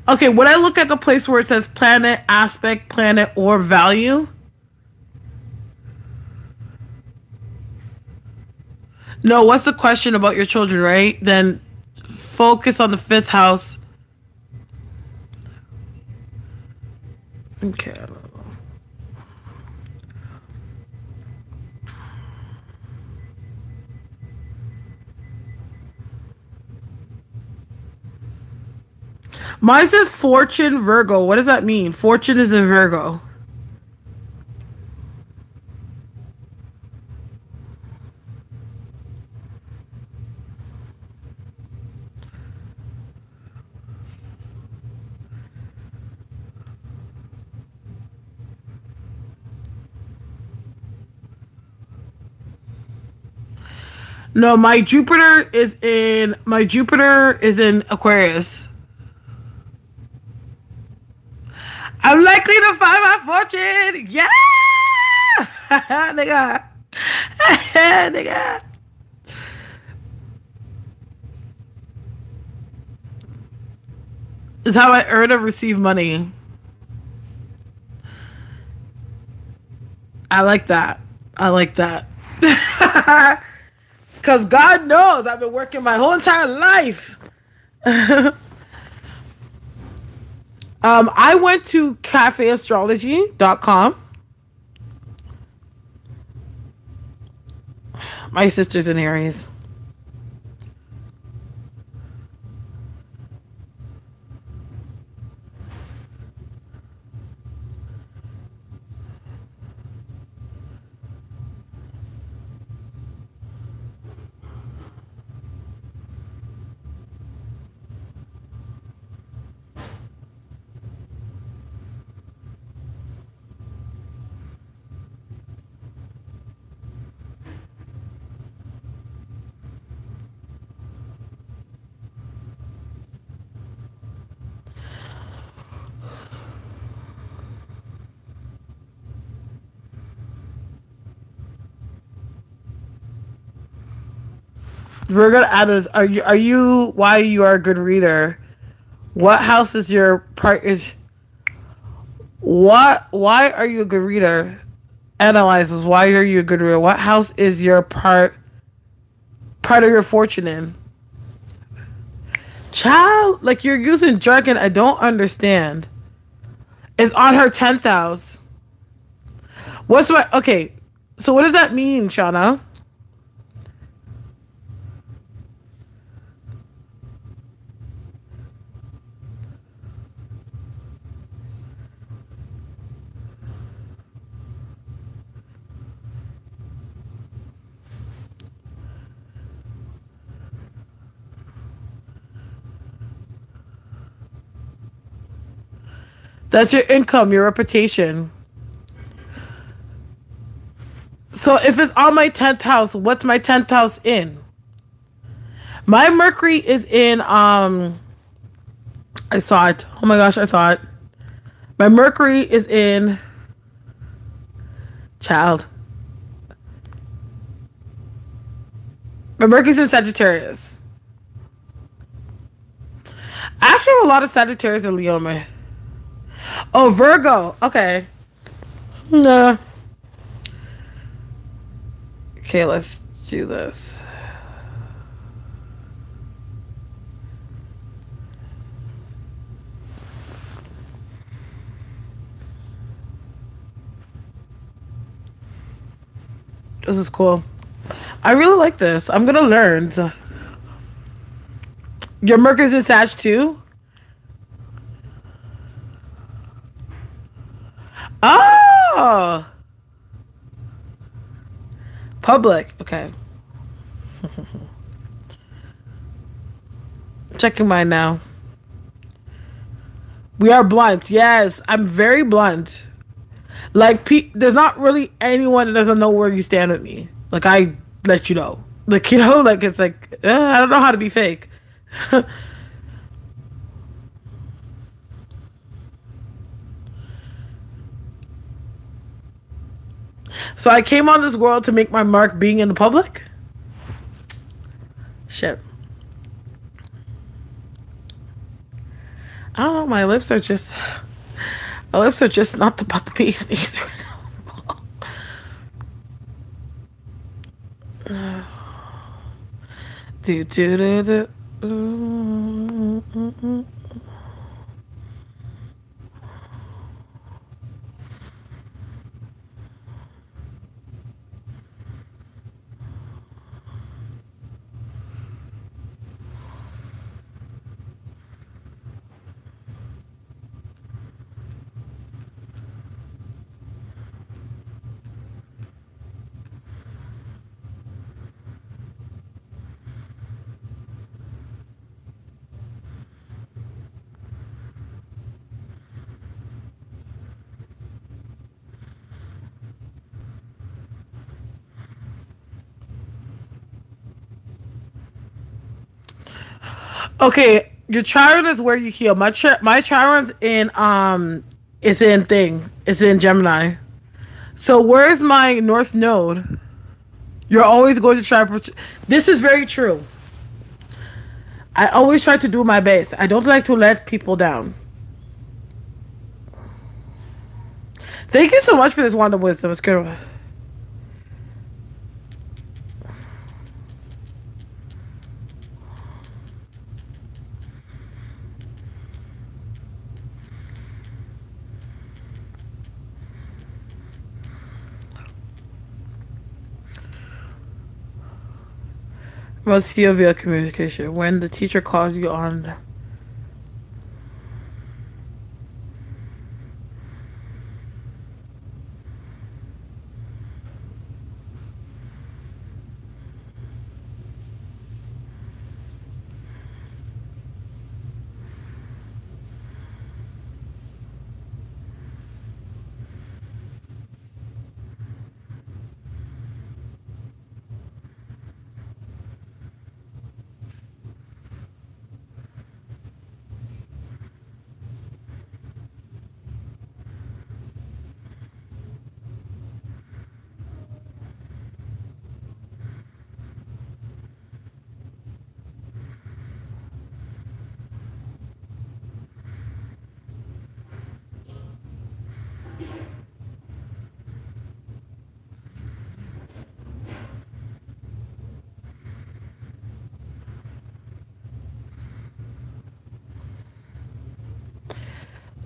Okay, when I look at the place where it says planet, aspect, planet, or value. No, what's the question about your children, right? Then focus on the fifth house. Okay, I don't know. Mine says Fortune Virgo. What does that mean? Fortune is in Virgo. No, my Jupiter is in Aquarius. I'm likely to find my fortune. Yeah, nigga, nigga. It's how I earn and receive money. I like that. I like that. Because God knows I've been working my whole entire life. I went to cafeastrology.com. My sister's in Aries. We're gonna add this. Are you why you are a good reader? What house is your part is what why are you a good reader? Analyzes why are you a good reader? What house is your part of your fortune in? Child, like you're using jargon I don't understand. It's on her 10th house. What's my okay? So what does that mean, Shauna? That's your income, your reputation. So if it's on my 10th house, what's my 10th house in? My Mercury is in I saw it. Oh my gosh, I saw it. My Mercury is in child. My Mercury's in Sagittarius. I actually have a lot of Sagittarius and Leo in my. Oh, Virgo. Okay. Nah. Okay, let's do this. This is cool. I really like this. I'm gonna learn. Your Mercury's in Sag too? Oh! Public. Okay. Checking mine now. We are blunt. Yes, I'm very blunt. Like, there's not really anyone that doesn't know where you stand with me. Like, I let you know. Like, you know, like, it's like, I don't know how to be fake. So I came on this world to make my mark being in the public? Shit. I don't know, my lips are just... My lips are just not about the bee's knees right now. Do do do do. Okay, your Chiron is where you heal. My Chiron's in it's in thing. It's in Gemini. So where's my North Node? You're always going to try. This is very true. I always try to do my best. I don't like to let people down. Thank you so much for this wand of wisdom. It's good. Most feel via communication. When the teacher calls you on.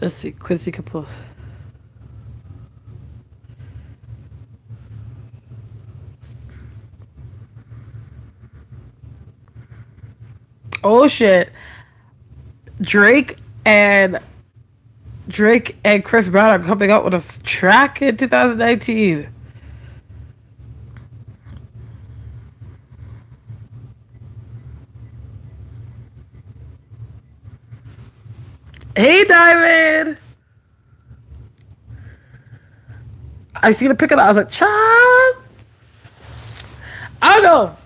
Let's see. Quincy Capo. Oh shit. Drake and Chris Brown are coming out with a track in 2019. Hey, Diamond. I see the pic of that. I was like, child. I don't know.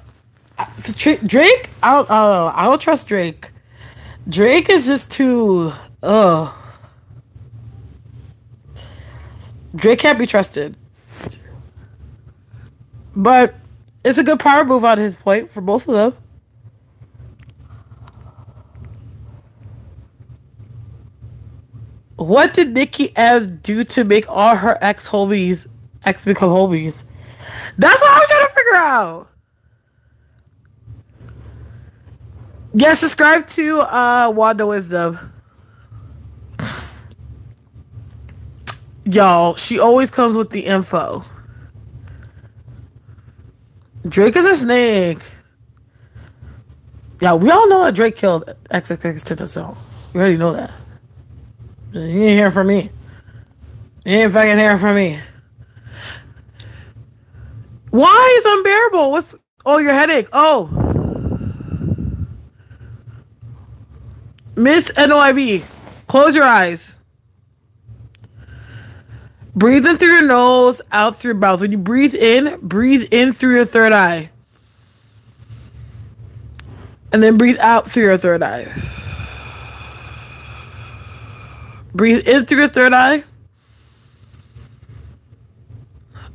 Drake? I don't know. I don't trust Drake. Drake is just too. Drake can't be trusted. But it's a good power move on his point for both of them. What did Nicki M do to make all her ex become homies? That's what I'm trying to figure out. Yeah, subscribe to Wanda Wisdom. Y'all, she always comes with the info. Drake is a snake. Yeah, we all know that Drake killed XXX. We already know that. You ain't hearing from me. You ain't fucking hearing from me. Why is unbearable? What's... Oh, your headache. Oh. Miss NOIB. Close your eyes. Breathe in through your nose, out through your mouth. When you breathe in through your third eye. And then breathe out through your third eye. Breathe in through your third eye.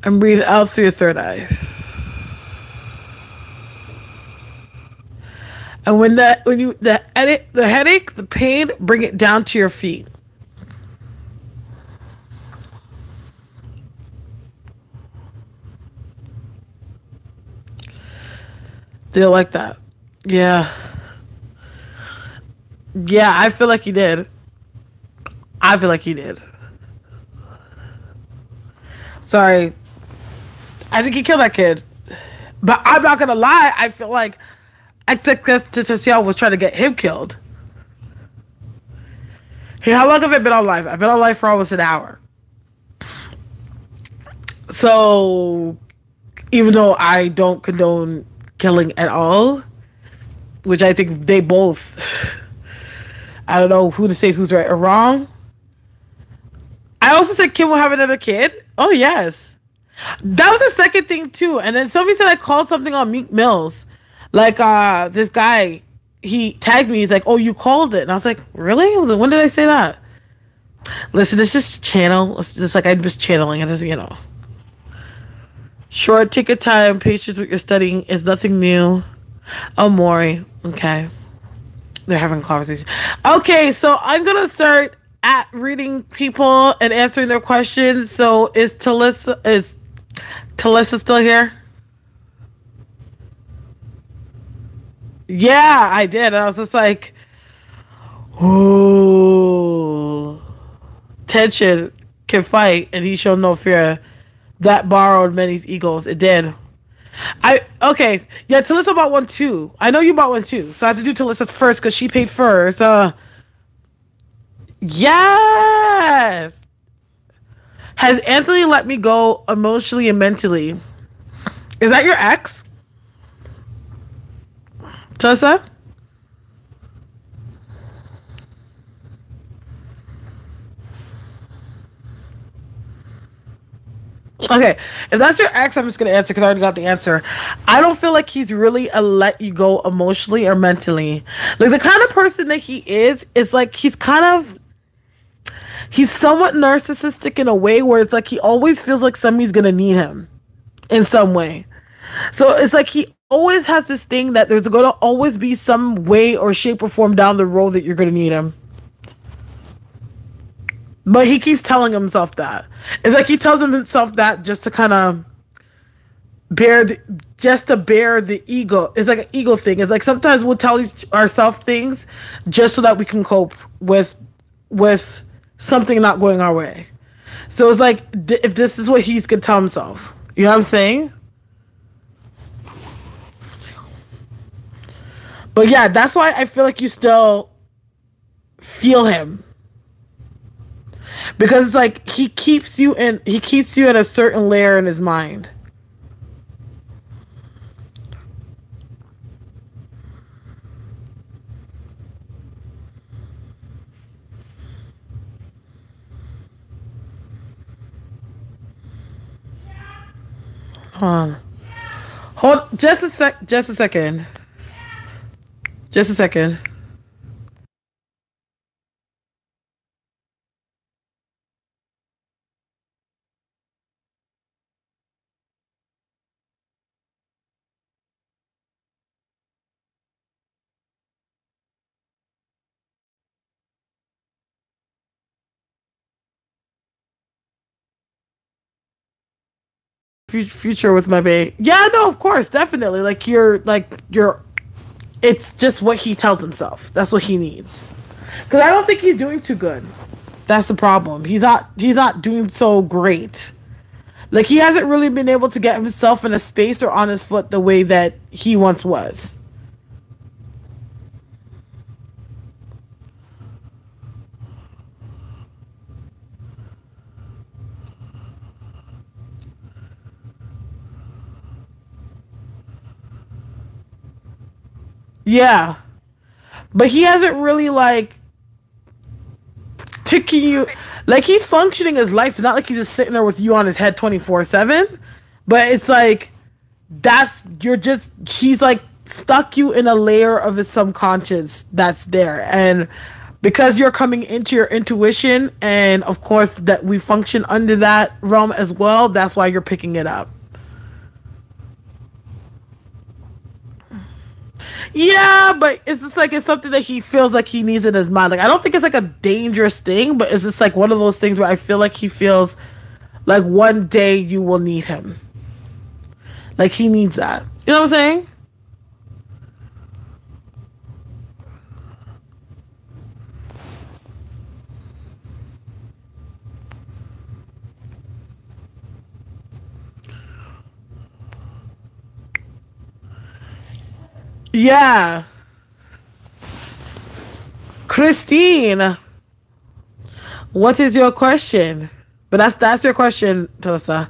And breathe out through your third eye. And the headache, the pain, bring it down to your feet. Do you like that? Yeah. Yeah, I feel like he did. I feel like he did. Sorry. I think he killed that kid. But I'm not gonna lie, I feel like XXX was trying to get him killed. Hey, how long have I been on live? I've been on live for almost an hour. So, even though I don't condone killing at all, which I think they both, I don't know who to say who's right or wrong. I also said Kim will have another kid. Oh, yes. That was the second thing, too. And then somebody said I called something on Meek Mills. Like, this guy, he tagged me. He's like, oh, you called it. And I was like, really? I was like, when did I say that? Listen, it's just channel. It's just like I'm just channeling. It doesn't, you know. Short, take your time. Patience with your studying is nothing new. Oh, Maury. Okay. They're having a conversation. Okay, so I'm going to start at reading people and answering their questions. So is Talissa still here? Yeah, I did. I was just like, oh, tension can fight and he showed no fear. That borrowed many's egos. It did. Okay. Yeah, Talissa bought one too. I know you bought one too. So I have to do Talissa's first because she paid first. Yes. Has Anthony let me go emotionally and mentally? Is that your ex? Talissa? Okay, if that's your ex, I'm just gonna answer because I already got the answer. I don't feel like he's really a let you go emotionally or mentally. Like the kind of person that he is like he's somewhat narcissistic in a way where it's like he always feels like somebody's gonna need him in some way. So it's like he always has this thing that there's gonna always be some way or shape or form down the road that you're gonna need him. But he keeps telling himself that. It's like he tells himself that just to kind of bear the ego. It's like an ego thing. It's like sometimes we'll tell ourselves things just so that we can cope with something not going our way. So it's like, if this is what he's gonna tell himself, you know what I'm saying? But yeah, that's why I feel like you still feel him, because it's like he keeps you in a certain layer in his mind. Huh. Hold just a second. Just a second. Future with my babe. Yeah, no, of course, definitely. You're it's just what he tells himself. That's what he needs. Cuz I don't think he's doing too good. That's the problem. He's not doing so great. Like, he hasn't really been able to get himself in a space or on his foot the way that he once was. Yeah. But he hasn't really like taking you, like, he's functioning his life. It's not like he's just sitting there with you on his head 24/7. But it's like, that's you're just he's like stuck you in a layer of his subconscious that's there. And because you're coming into your intuition, and of course that we function under that realm as well, that's why you're picking it up. Yeah, but it's just like, it's something that he feels like he needs in his mind. Like, I don't think it's like a dangerous thing, but it's just like one of those things where I feel like he feels like one day you will need him. Like, he needs that. You know what I'm saying? Yeah. Christine, what is your question? But that's your question, Tosa.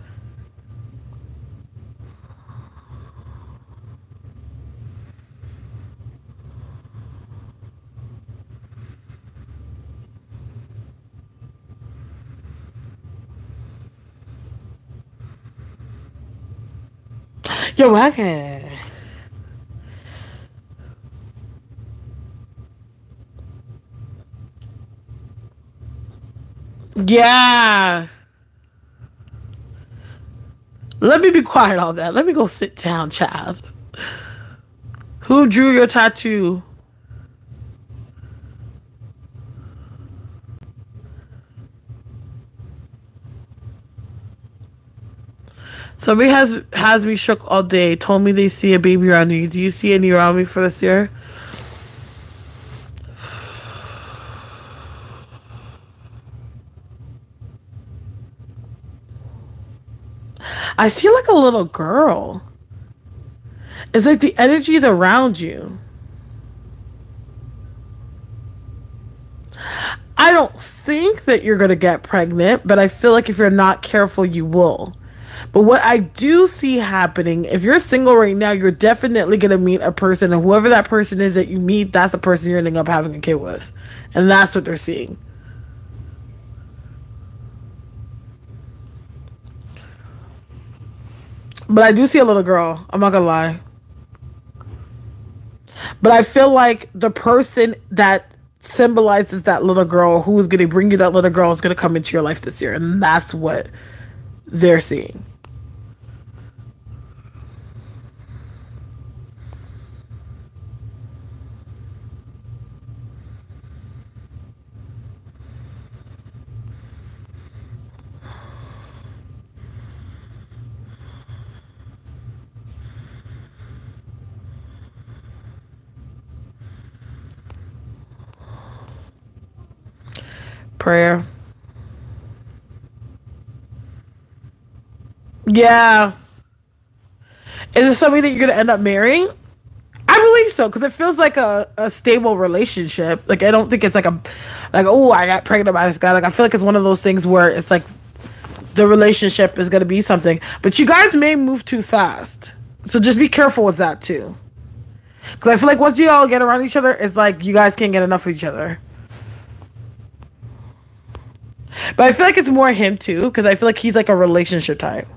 You're welcome. Yeah. Let me be quiet on that. Let me go sit down, child. Who drew your tattoo? Somebody has me shook all day. Told me they see a baby around you. Do you see any around me for this year? I see like a little girl. It's like the energy's around you. I don't think that you're gonna get pregnant, but I feel like if you're not careful, you will. But what I do see happening, if you're single right now, you're definitely gonna meet a person, and whoever that person is that you meet, that's the person you're ending up having a kid with. And that's what they're seeing. But I do see a little girl. I'm not gonna lie. But I feel like the person that symbolizes that little girl, who's gonna bring you that little girl, is gonna come into your life this year. And that's what they're seeing. Prayer. Yeah. Is it somebody that you're gonna end up marrying? I believe so because it feels like a stable relationship. Like I don't think it's like a like oh I got pregnant by this guy. Like I feel like it's one of those things where it's like the relationship is gonna be something. But you guys may move too fast, so just be careful with that too. Because I feel like once you all get around each other, it's like you guys can't get enough of each other. But I feel like it's more him too because I feel like he's like a relationship type.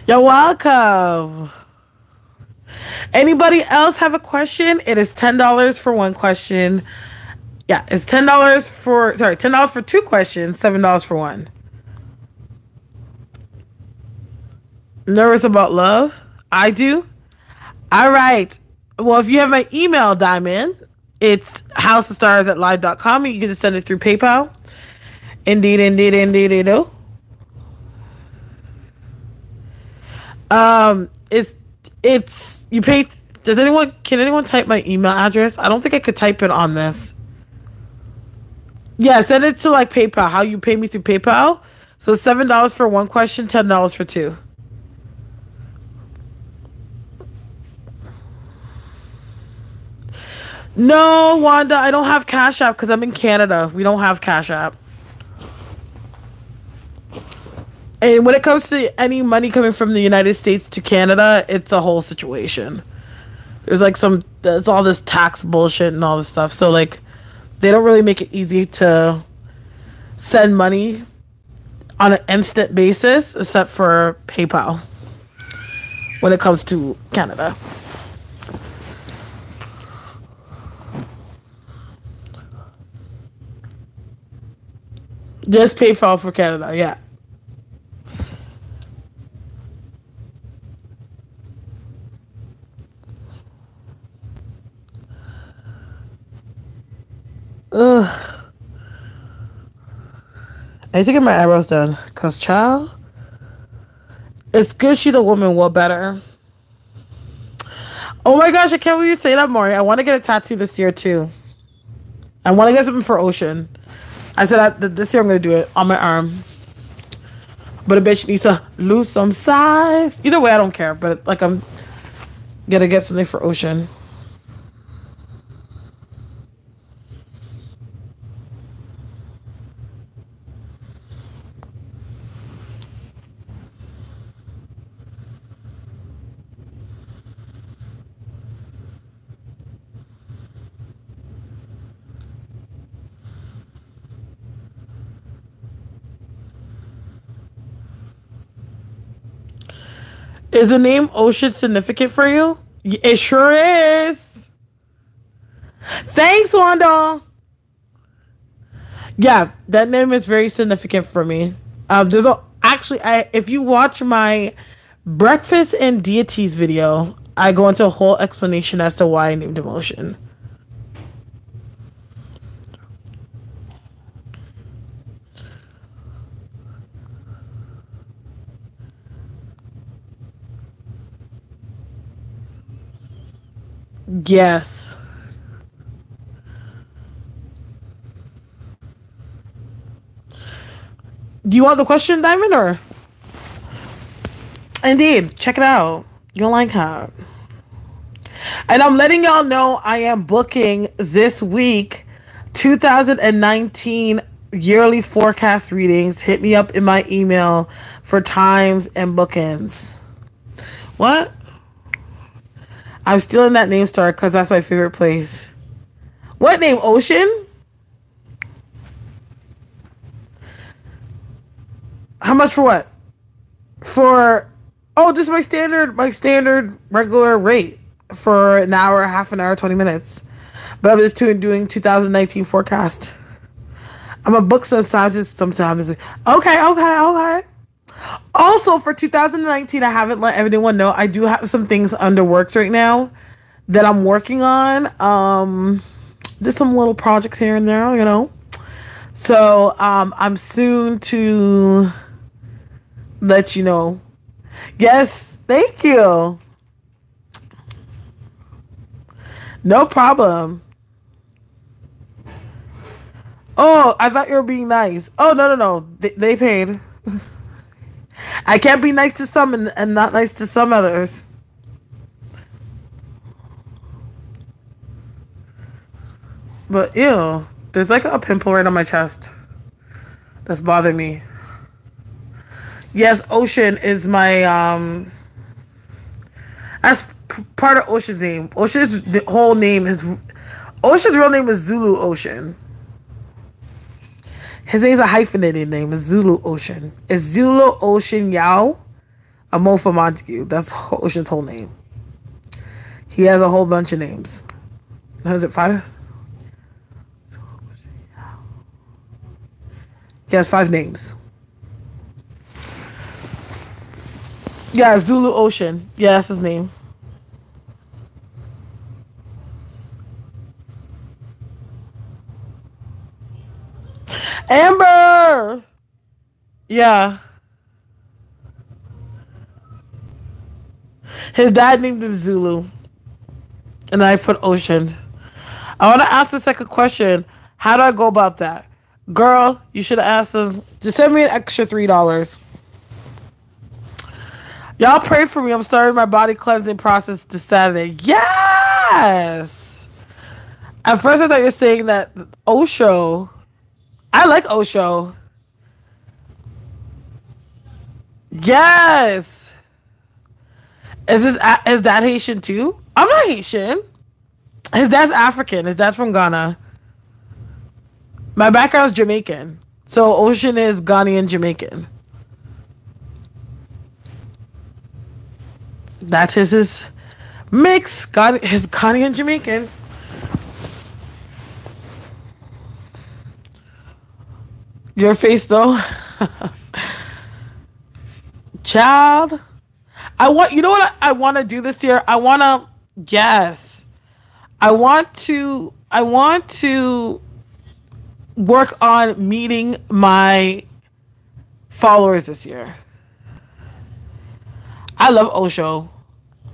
You're welcome. Anybody else have a question? It is $10 for one question. Yeah, it's $10 for two questions, $7 for one. Nervous about love? I do. All right. Well, if you have my email, Diamond, it's houseofstars@live.com. You can just send it through PayPal. Indeed, indeed, indeed, indeed. It's you pay. Can anyone type my email address? I don't think I could type it on this. Yeah, send it to like PayPal. How you pay me through PayPal? So $7 for one question, $10 for two. No, Wanda, I don't have Cash App because I'm in Canada. We don't have Cash App. And when it comes to any money coming from the United States to Canada, it's a whole situation. There's all this tax bullshit and all this stuff. So like, they don't really make it easy to send money on an instant basis, except for PayPal. When it comes to Canada. Just PayPal for Canada, yeah. Ugh. I need to get my eyebrows done. Cause child, it's good she's a woman. What better? Oh my gosh, I can't believe you say that, Maury. I want to get a tattoo this year too. I want to get something for Ocean. I said this year I'm gonna do it on my arm. But a bitch needs to lose some size. Either way, I don't care. But like I'm gonna get something for Ocean. Is the name Ocean significant for you? It sure is. Thanks, Wanda. Yeah, that name is very significant for me. If you watch my Breakfast and Deities video, I go into a whole explanation as to why I named him Ocean. Yes. Do you want the question, Diamond, or? Indeed. Check it out. You'll like her. And I'm letting y'all know I am booking this week 2019 yearly forecast readings. Hit me up in my email for times and bookings. What? I'm still in that name star because that's my favorite place. What name? Ocean? How much for what? Just my standard regular rate for an hour, half an hour, 20 minutes. But I'm just doing 2019 forecast. I'm gonna book some sizes sometime this week. Okay. Also, for 2019, I haven't let everyone know. I do have some things under works right now that I'm working on. Just some little projects here and there, you know. So, I'm soon to let you know. Yes, thank you. No problem. Oh, I thought you were being nice. Oh, no. They paid. I can't be nice to some and not nice to some others. But ew, there's like a pimple right on my chest that's bothering me. Yes, Ocean is my that's part of Ocean's name. Ocean's whole name is Ocean's real name is Zulu Ocean. His name's a hyphenated name. It's Zulu Ocean. It's Zulu Ocean Yao Amofa Montague. That's Ocean's whole name. He has a whole bunch of names. How is it, 5? He has 5 names. Yeah, Zulu Ocean. Yeah, that's his name. Amber! Yeah. His dad named him Zulu. And I put Ocean. I want to ask the second question. How do I go about that? Girl, you should have asked him to send me an extra $3. Y'all pray for me. I'm starting my body cleansing process this Saturday. Yes! At first I thought you were saying that Osho. I like Osho. Yes. Is dad Haitian too? I'm not Haitian. His dad's African. His dad's from Ghana. My background's Jamaican. So Ocean is Ghanaian Jamaican. That's his mix. His Ghanaian Jamaican. Your face though. Child. You know what I want to do this year? I want to work on meeting my followers this year. I love Osho.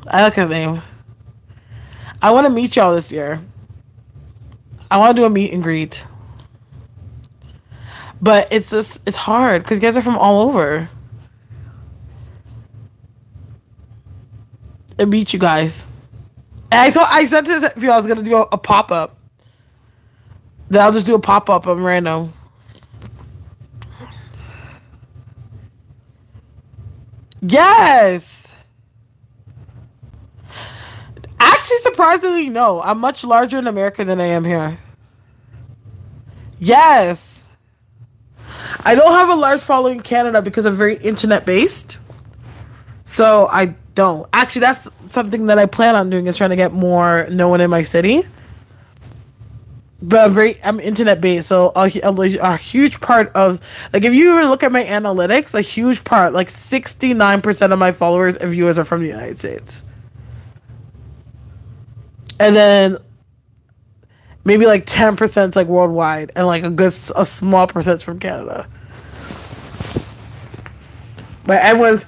I like his name. I want to meet y'all this year. I want to do a meet and greet. But it's hard because you guys are from all over. And meet you guys. And I said to if I was gonna do a pop-up. Then I'll just do a pop-up on random. Yes. Actually, surprisingly, no. I'm much larger in America than I am here. Yes. I don't have a large following in Canada because I'm very internet-based. So I don't. Actually, that's something that I plan on doing, is trying to get more known in my city. But I'm internet-based, so a huge part of, like, if you even look at my analytics, a huge part, like 69% of my followers and viewers are from the United States. And then maybe like 10% like worldwide, and like a small percent from Canada. But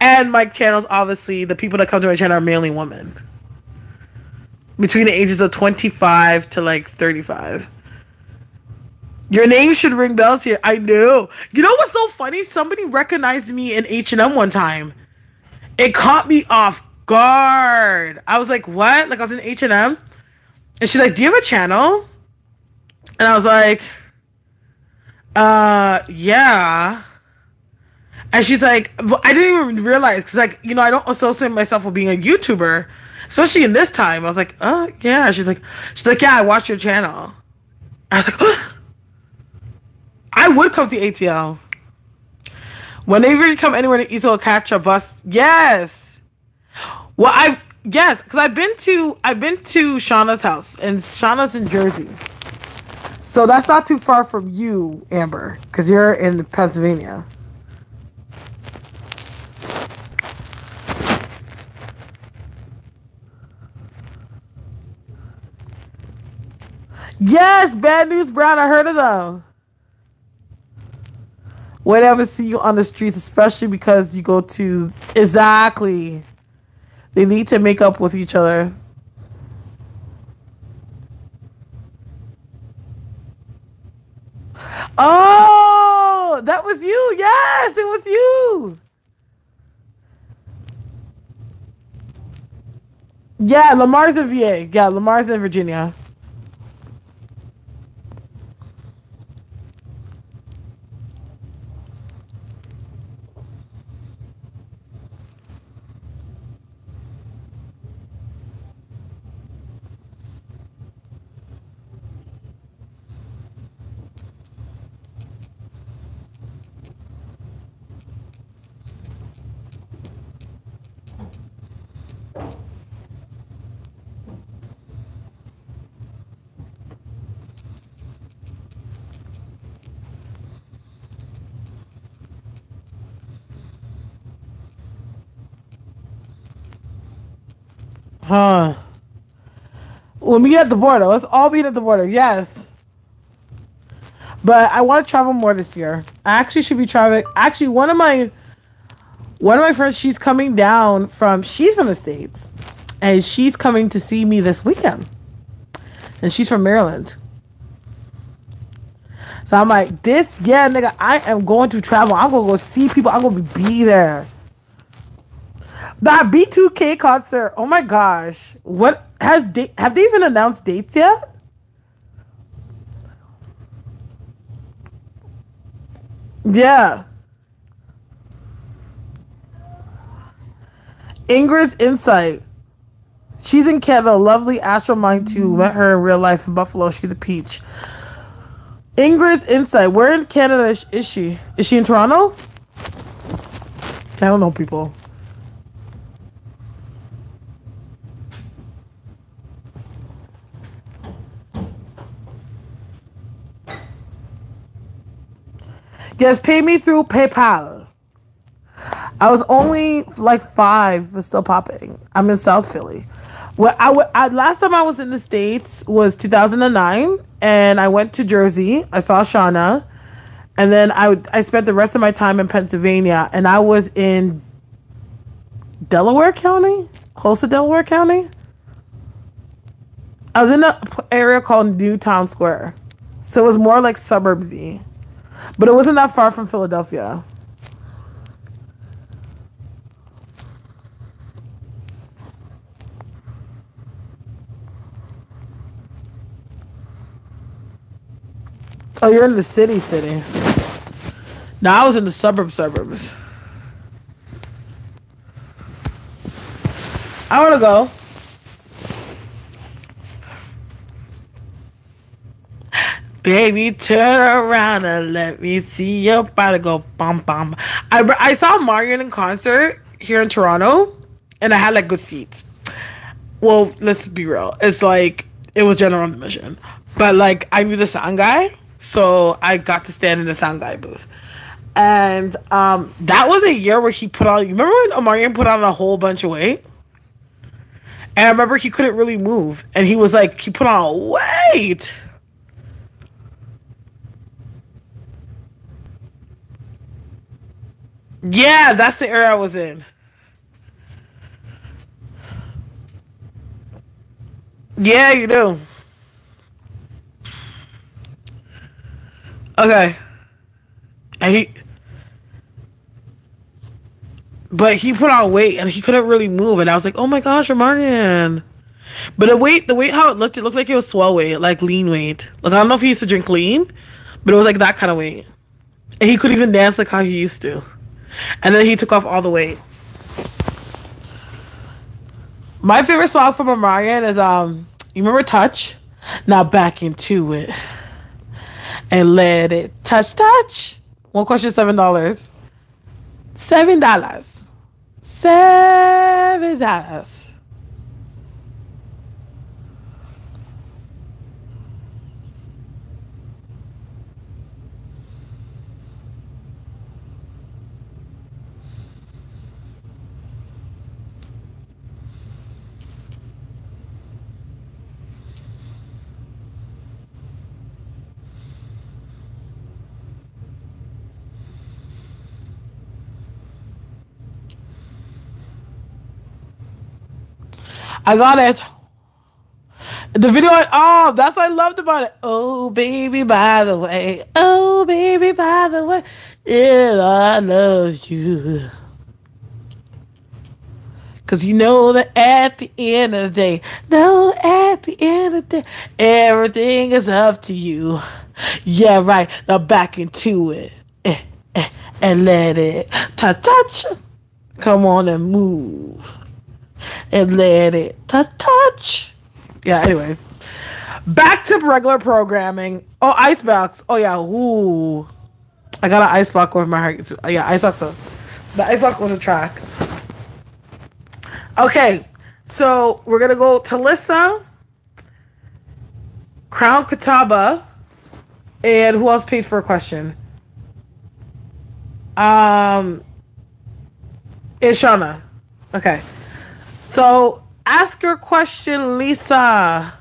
and my channels, obviously, the people that come to my channel are mainly women. Between the ages of 25 to like 35. Your name should ring bells here. I know. You know what's so funny? Somebody recognized me in H&M one time. It caught me off guard. I was like, what? Like, I was in H&M. And she's like, do you have a channel? And I was like, yeah. And she's like, well, I didn't even realize, because, like, you know, I don't associate myself with being a YouTuber, especially in this time. I was like, oh, yeah. She's like, yeah, I watched your channel. I was like, oh. I would come to ATL. Whenever you come anywhere to East, catch a bus. Yes. Well, yes, because I've been to Shauna's house, and Shauna's in Jersey. So that's not too far from you, Amber, because you're in Pennsylvania. Yes, Bad News Brown. I heard of them. Whenever see you on the streets, especially because you go to exactly. They need to make up with each other. Oh, that was you. Yes, it was you. Yeah, Lamar's in VA. Yeah, Lamar's in Virginia. Huh. We'll meet at the border. Let's all meet at the border. Yes. But I want to travel more this year. I actually should be traveling. Actually, one of my friends, she's from the States. And she's coming to see me this weekend. And she's from Maryland. So I'm like, yeah, nigga, I am going to travel. I'm going to go see people. I'm going to be there. That B2K concert. Oh my gosh. Have they even announced dates yet? Yeah. Ingrid's Insight. She's in Canada. Lovely astral mind too. Met her in real life in Buffalo. She's a peach. Ingrid's Insight. Where in Canada is she? Is she in Toronto? I don't know, people. Yes, pay me through PayPal. I was only like 5, but still popping. I'm in South Philly. Well, last time I was in the States was 2009, and I went to Jersey. I saw Shauna, and then I spent the rest of my time in Pennsylvania, and I was in Delaware County, close to Delaware County. I was in an area called Newtown Square, so it was more like suburbsy, but it wasn't that far from Philadelphia. Oh, you're in the city. No, I was in the suburbs. I want to go. Baby, turn around and let me see your body go bum bum. I saw Marion in concert here in Toronto, and I had like good seats. Well, let's be real. It's like it was general admission, but like I knew the sound guy, so I got to stand in the sound guy booth. And that was a year where he put on. You remember when Omarion put on a whole bunch of weight? And I remember he couldn't really move, and he was like, he put on weight. Yeah, that's the era I was in. Yeah, you do. Okay. And but he put on weight and he couldn't really move, and I was like, oh my gosh, Martin. But the weight, how it looked like it was swell weight, like lean weight. Like I don't know if he used to drink lean, but it was like that kind of weight. And he couldn't even dance like how he used to. And then he took off all the weight. My favorite song from Marion is you remember Touch? Now back into it. And let it touch. One question, $7. $7. $7. I got it. The video, oh, that's what I loved about it. Oh, baby, by the way. Oh, baby, by the way. Yeah, I love you. Because you know that at the end of the day, no, at the end of the day, everything is up to you. Yeah, right. Now back into it. And let it touch. Come on and move. And let it touch. Yeah, anyways. Back to regular programming. Oh, Icebox. Oh, yeah. Ooh. I got an Icebox with my heart. Yeah, Icebox. The Icebox was a track. Okay. So, we're going to go to Talissa, Crown Kataba, and who else paid for a question? Ishana. Okay. So, ask your question, Lisa.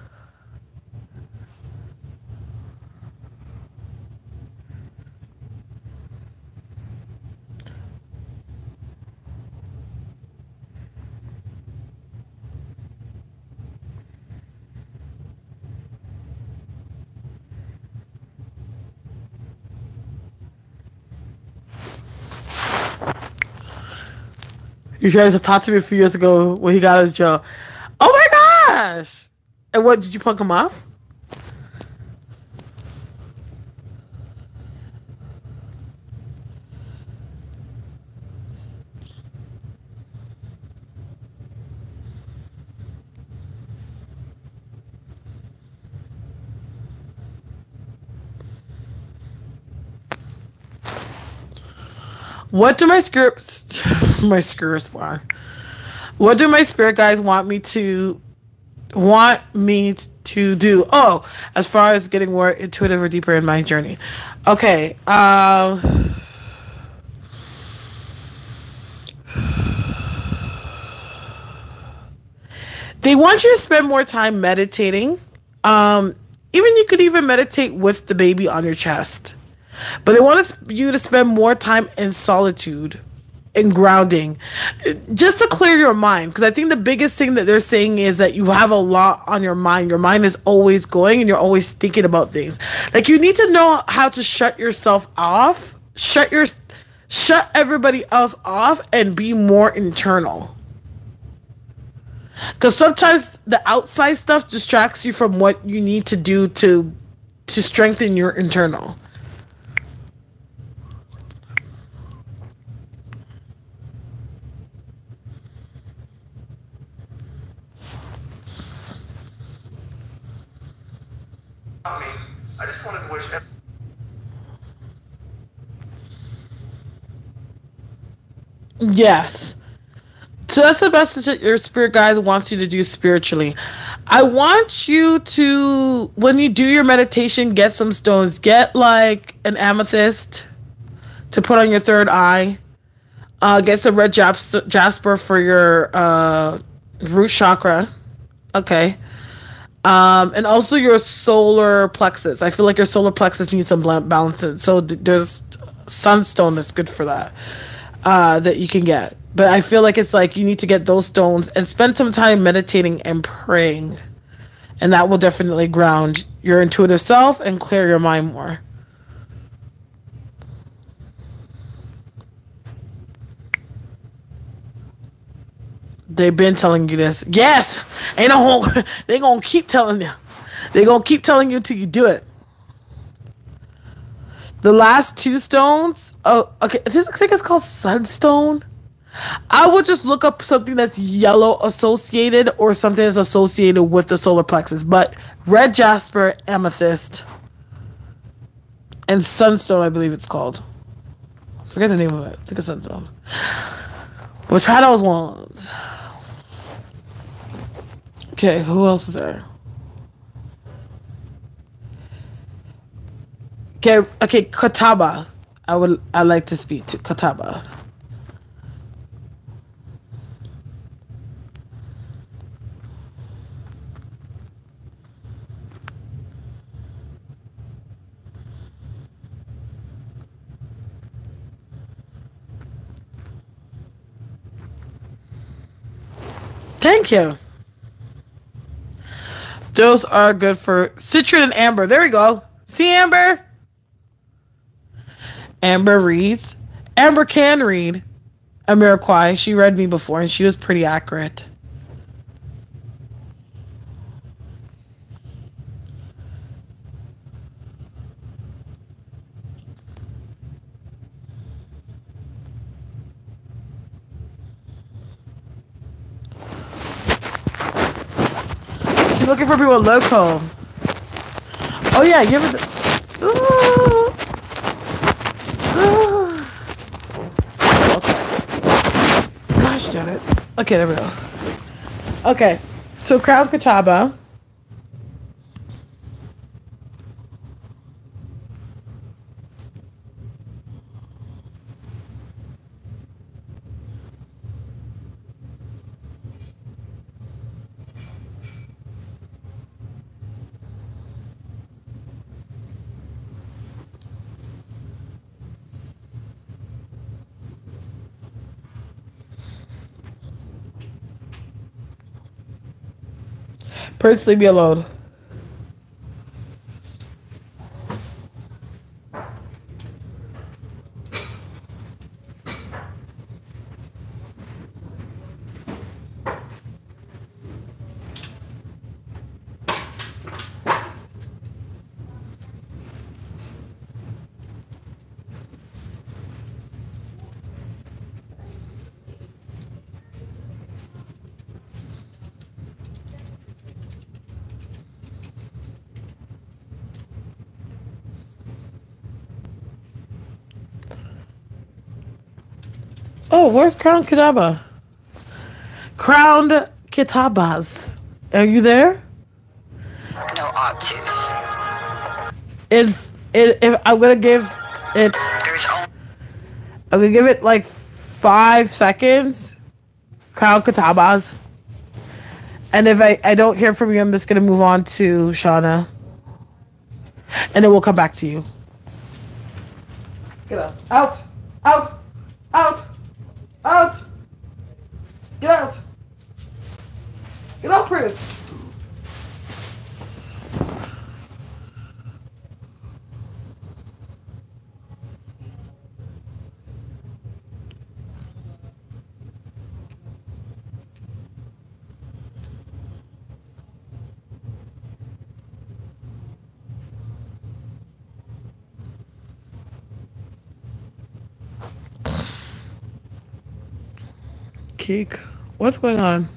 You guys talked to me a few years ago when he got his job. Oh my gosh! And what, did you punk him off? What do my scripts, what do my spirit guys want me to do? Oh, as far as getting more intuitive or deeper in my journey. Okay. They want you to spend more time meditating. Even you could even meditate with the baby on your chest. But they want you to spend more time in solitude and grounding just to clear your mind. Because I think the biggest thing that they're saying is that you have a lot on your mind. Your mind is always going and you're always thinking about things. Like, you need to know how to shut yourself off, shut everybody else off, and be more internal. Because sometimes the outside stuff distracts you from what you need to do to strengthen your internal. I just wanted to wish. Yes. So that's the message that your spirit guide wants you to do spiritually. I want you to, when you do your meditation, get some stones. Get like an amethyst to put on your third eye. Get some red jasper for your root chakra. Okay. And also your solar plexus. I feel like your solar plexus needs some balancing. So there's sunstone that's good for that. That you can get. But I feel like it's like you need to get those stones and spend some time meditating and praying. And that will definitely ground your intuitive self and clear your mind more. They've been telling you this. Yes! Ain't no whole, they gonna keep telling you. They gonna keep telling you till you do it. The last two stones, oh, okay, I think it's called sunstone. I would just look up something that's yellow associated or something that's associated with the solar plexus. But red jasper, amethyst, and sunstone, I believe it's called. I forget the name of it. I think it's sunstone. We'll try those ones. Okay, who else is there? Okay, Kataba. I'd like to speak to Kataba. Thank you. Those are good for Citron and Amber. There we go. See, Amber? Amber reads. Amber can read. Amiroquai. She read me before and she was pretty accurate. She's looking for people local. Oh yeah, you ever... Okay. Gosh damn it. Okay, there we go. Okay, so Crown Catawba. Please leave me alone. Oh, where's Crown Catawba? Crowned Catawbas. Are you there? No obtuse. If I'm gonna give it. I'm gonna give it like 5 seconds. Crown Catawbas. And if I don't hear from you, I'm just gonna move on to Shauna. And then we'll come back to you. Get out. Out! Out! Out! Out! Get out! Get out, Prince! Keek, what's going on?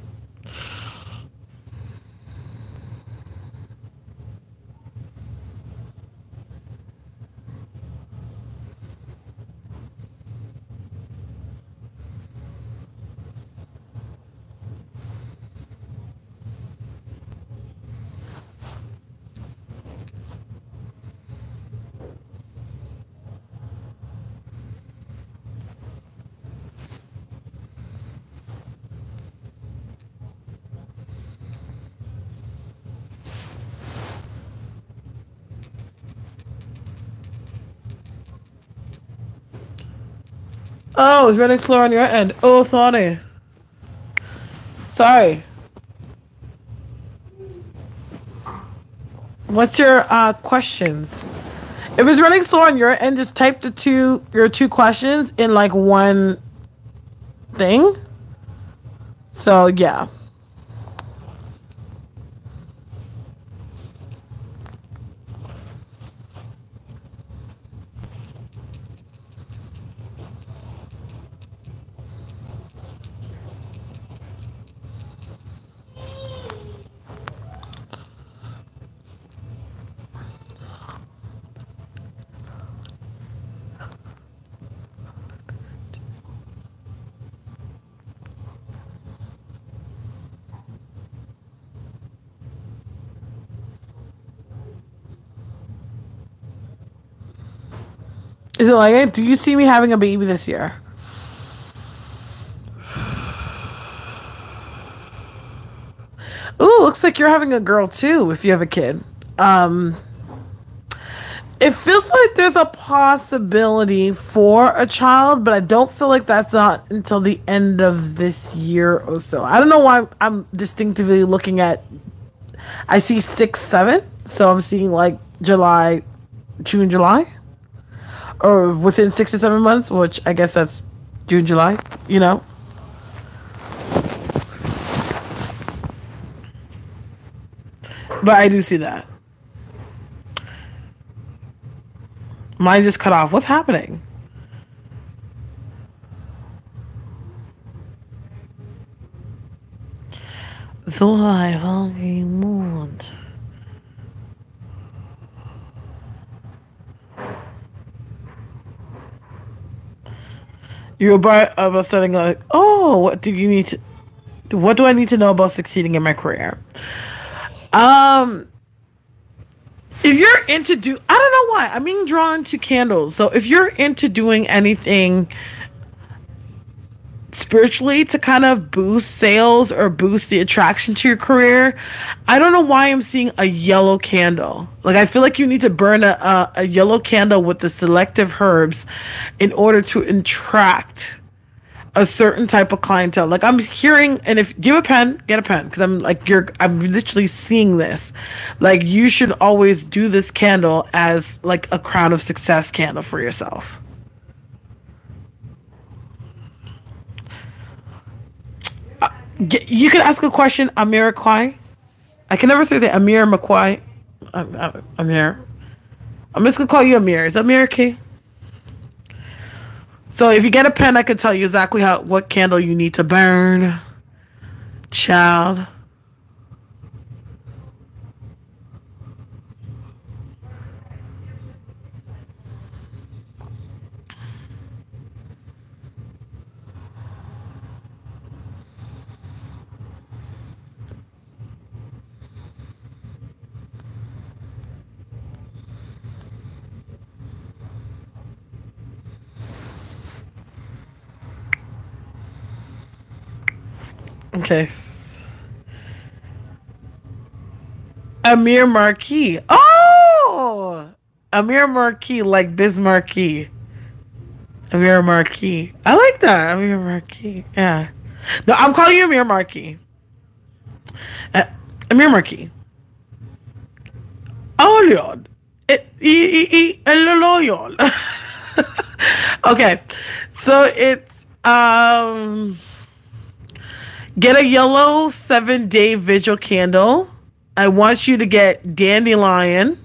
Oh, it's running slow on your end. Oh, sorry. Sorry. What's your questions? If it's running slow on your end, just type your two questions in like one thing. So yeah. Is it like it? Do you see me having a baby this year? Ooh, looks like you're having a girl too if you have a kid. It feels like there's a possibility for a child, but I don't feel like that's not until the end of this year or so. I don't know why I'm distinctively looking at I see 6, 7. So I'm seeing like July, June, July, or within 6 to 7 months, which I guess that's June, July. You know. But I do see that. Mine just cut off. What's happening? So I fucking moved. You're about starting like, oh, what do you need to? What do I need to know about succeeding in my career? If you're into I don't know why I'm being drawn to candles. So if you're into doing anything spiritually to kind of boost sales or boost the attraction to your career, I don't know why I'm seeing a yellow candle. Like, I feel like you need to burn a yellow candle with the selective herbs in order to attract a certain type of clientele. Like, I'm hearing, and if you have a pen, get a pen, because I'm literally seeing this. Like, you should always do this candle as like a crown of success candle for yourself. You can ask a question, Amir Kwai. I can never say that. Amir McQuai. Amir. I'm just gonna call you Amir. Is Amir okay? So if you get a pen, I can tell you exactly what candle you need to burn. Child. Okay. Amir Marquis. Oh! Amir Marquis, like Biz Marquis. Amir Marquis. I like that. Amir Marquis. Yeah. No, I'm calling you Amir Marquis. Amir Marquis. Oh, Lord. Okay. So it's, get a yellow 7-day vigil candle. I want you to get dandelion.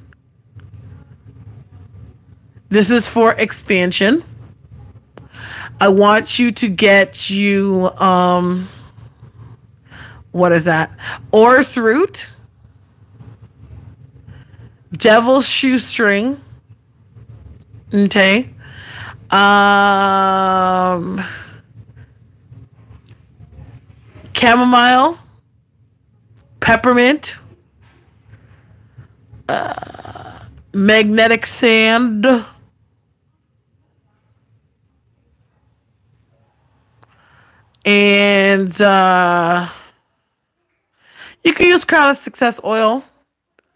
This is for expansion. I want you to get you, what is that? Orris root. Devil's shoestring. Okay. Chamomile. Peppermint. Magnetic sand. And you can use Crown of Success oil.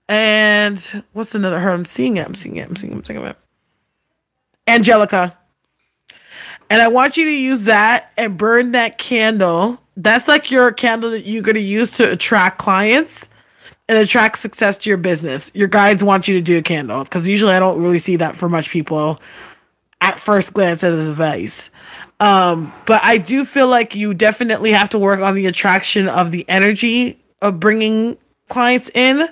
And what's another herb? I'm seeing it. Angelica. And I want you to use that and burn that candle. That's like your candle that you're going to use to attract clients and attract success to your business. Your guides want you to do a candle because usually I don't really see that for much people at first glance as advice. But I do feel like you definitely have to work on the attraction of the energy of bringing clients in,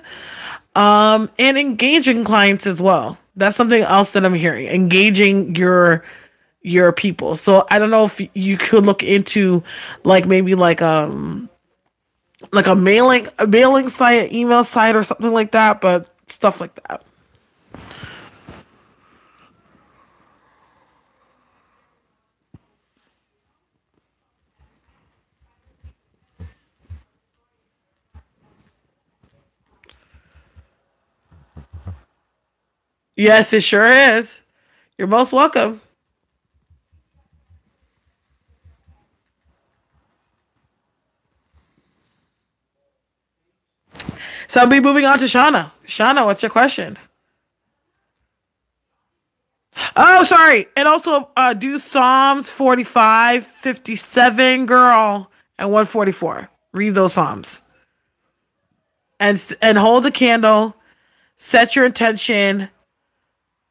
and engaging clients as well. That's something else that I'm hearing. Engaging your people. So I don't know if you could look into like maybe like a mailing site, email site or something like that, but stuff like that. Yes, it sure is. You're most welcome. So I'll be moving on to Shauna. Shauna, what's your question? Oh, sorry. And also do Psalms 45, 57, girl, and 144. Read those Psalms. and hold the candle. Set your intention.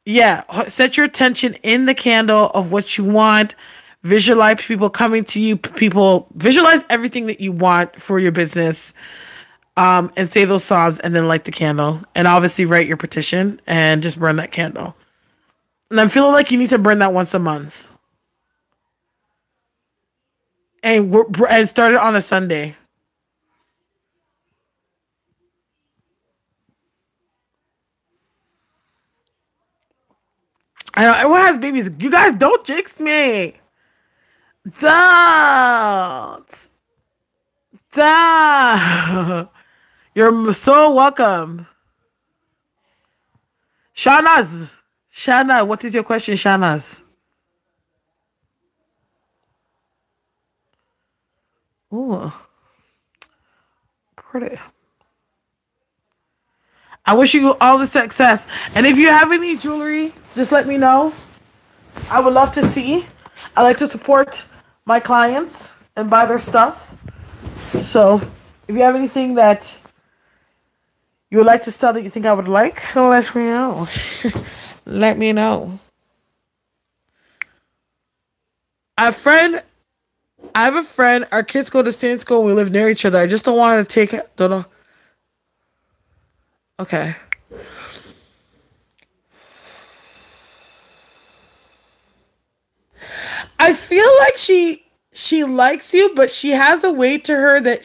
Yeah, set your attention in the candle of what you want. Visualize people coming to you. People visualize everything that you want for your business. And say those psalms, and then light the candle, and obviously write your petition and just burn that candle. And I'm feeling like you need to burn that once a month, and start it on a Sunday. I know everyone has babies. You guys don't jinx me. Don't. Don't. You're so welcome. Shanaz. Shana, what is your question, Shanaz? Ooh. Pretty. I wish you all the success. And if you have any jewelry, just let me know. I would love to see. I like to support my clients and buy their stuff. So if you have anything that you would like to sell that you think I would like, let me know. Let me know. I have a friend. Our kids go to the same school. We live near each other. I just don't want to take it. Don't know. Okay. I feel like she likes you, but she has a way to her that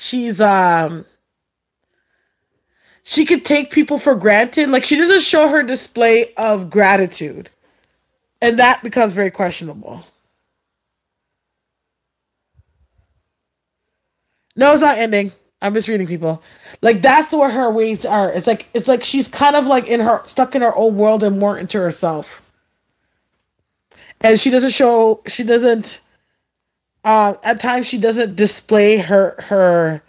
she could take people for granted. Like, she doesn't show her display of gratitude. And that becomes very questionable. No, it's not ending. I'm just reading people. Like, that's where her ways are. It's like she's kind of like stuck in her own world and more into herself. And she doesn't at times she doesn't display her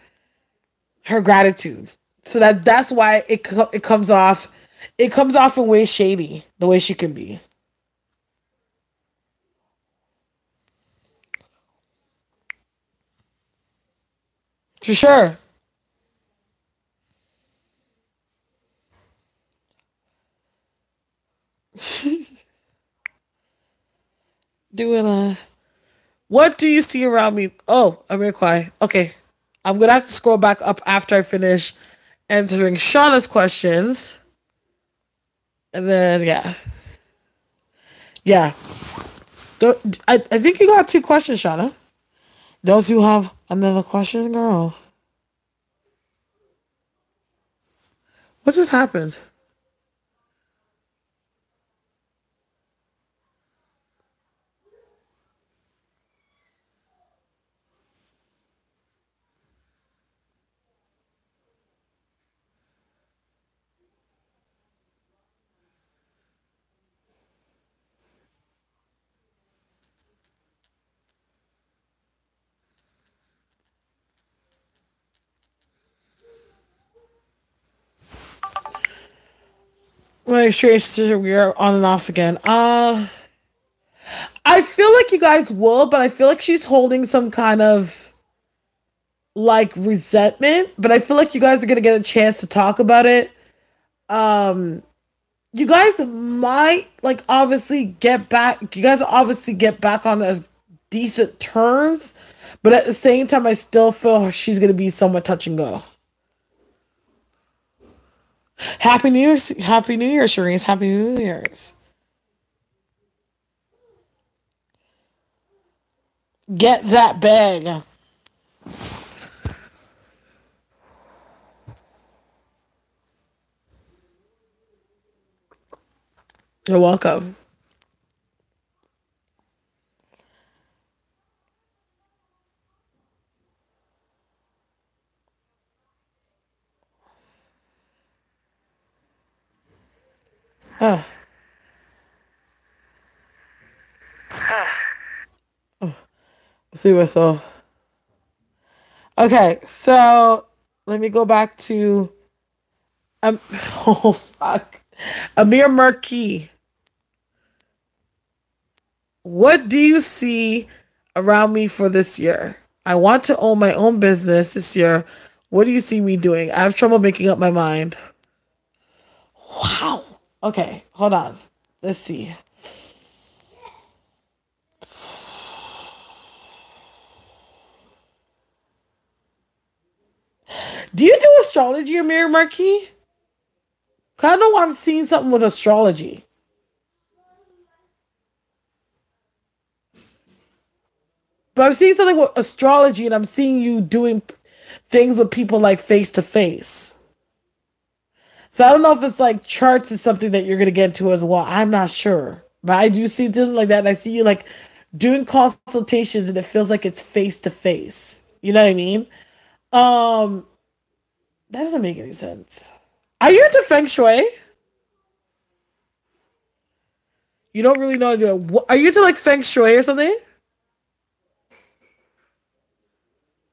gratitude. So that's why it comes off in ways shady, the way she can be. For sure. Doing what do you see around me? Oh, I'm very quiet. Okay. I'm gonna have to scroll back up after I finish answering Shauna's questions. And then yeah. Yeah. I think you got 2 questions, Shauna. Those who have another question, girl. What just happened? My strange, we are on and off again. I feel like you guys will, but I feel like she's holding some kind of like resentment. But I feel like you guys are gonna get a chance to talk about it. You guys might like obviously get back. You guys obviously get back on as decent terms, but at the same time, I still feel she's gonna be somewhat touch and go. Happy New Year's, Happy New Year, Sharice. Happy New Year's. Get that bag. You're welcome. Oh. See myself. Okay, so let me go back to oh fuck. Amir Marquis. What do you see around me for this year? I want to own my own business this year. What do you see me doing? I have trouble making up my mind. Wow. Okay, hold on. Let's see. Do you do astrology, Amir Marquis? Cause I know I'm seeing something with astrology. But I'm seeing something with astrology and I'm seeing you doing things with people like face to face. So I don't know if it's like charts is something that you're gonna get into as well. I'm not sure. But I do see things like that and I see you like doing consultations and it feels like it's face to face. You know what I mean? Um that doesn't make any sense. Are you into feng shui? You don't really know how to do it. Are you into like feng shui or something?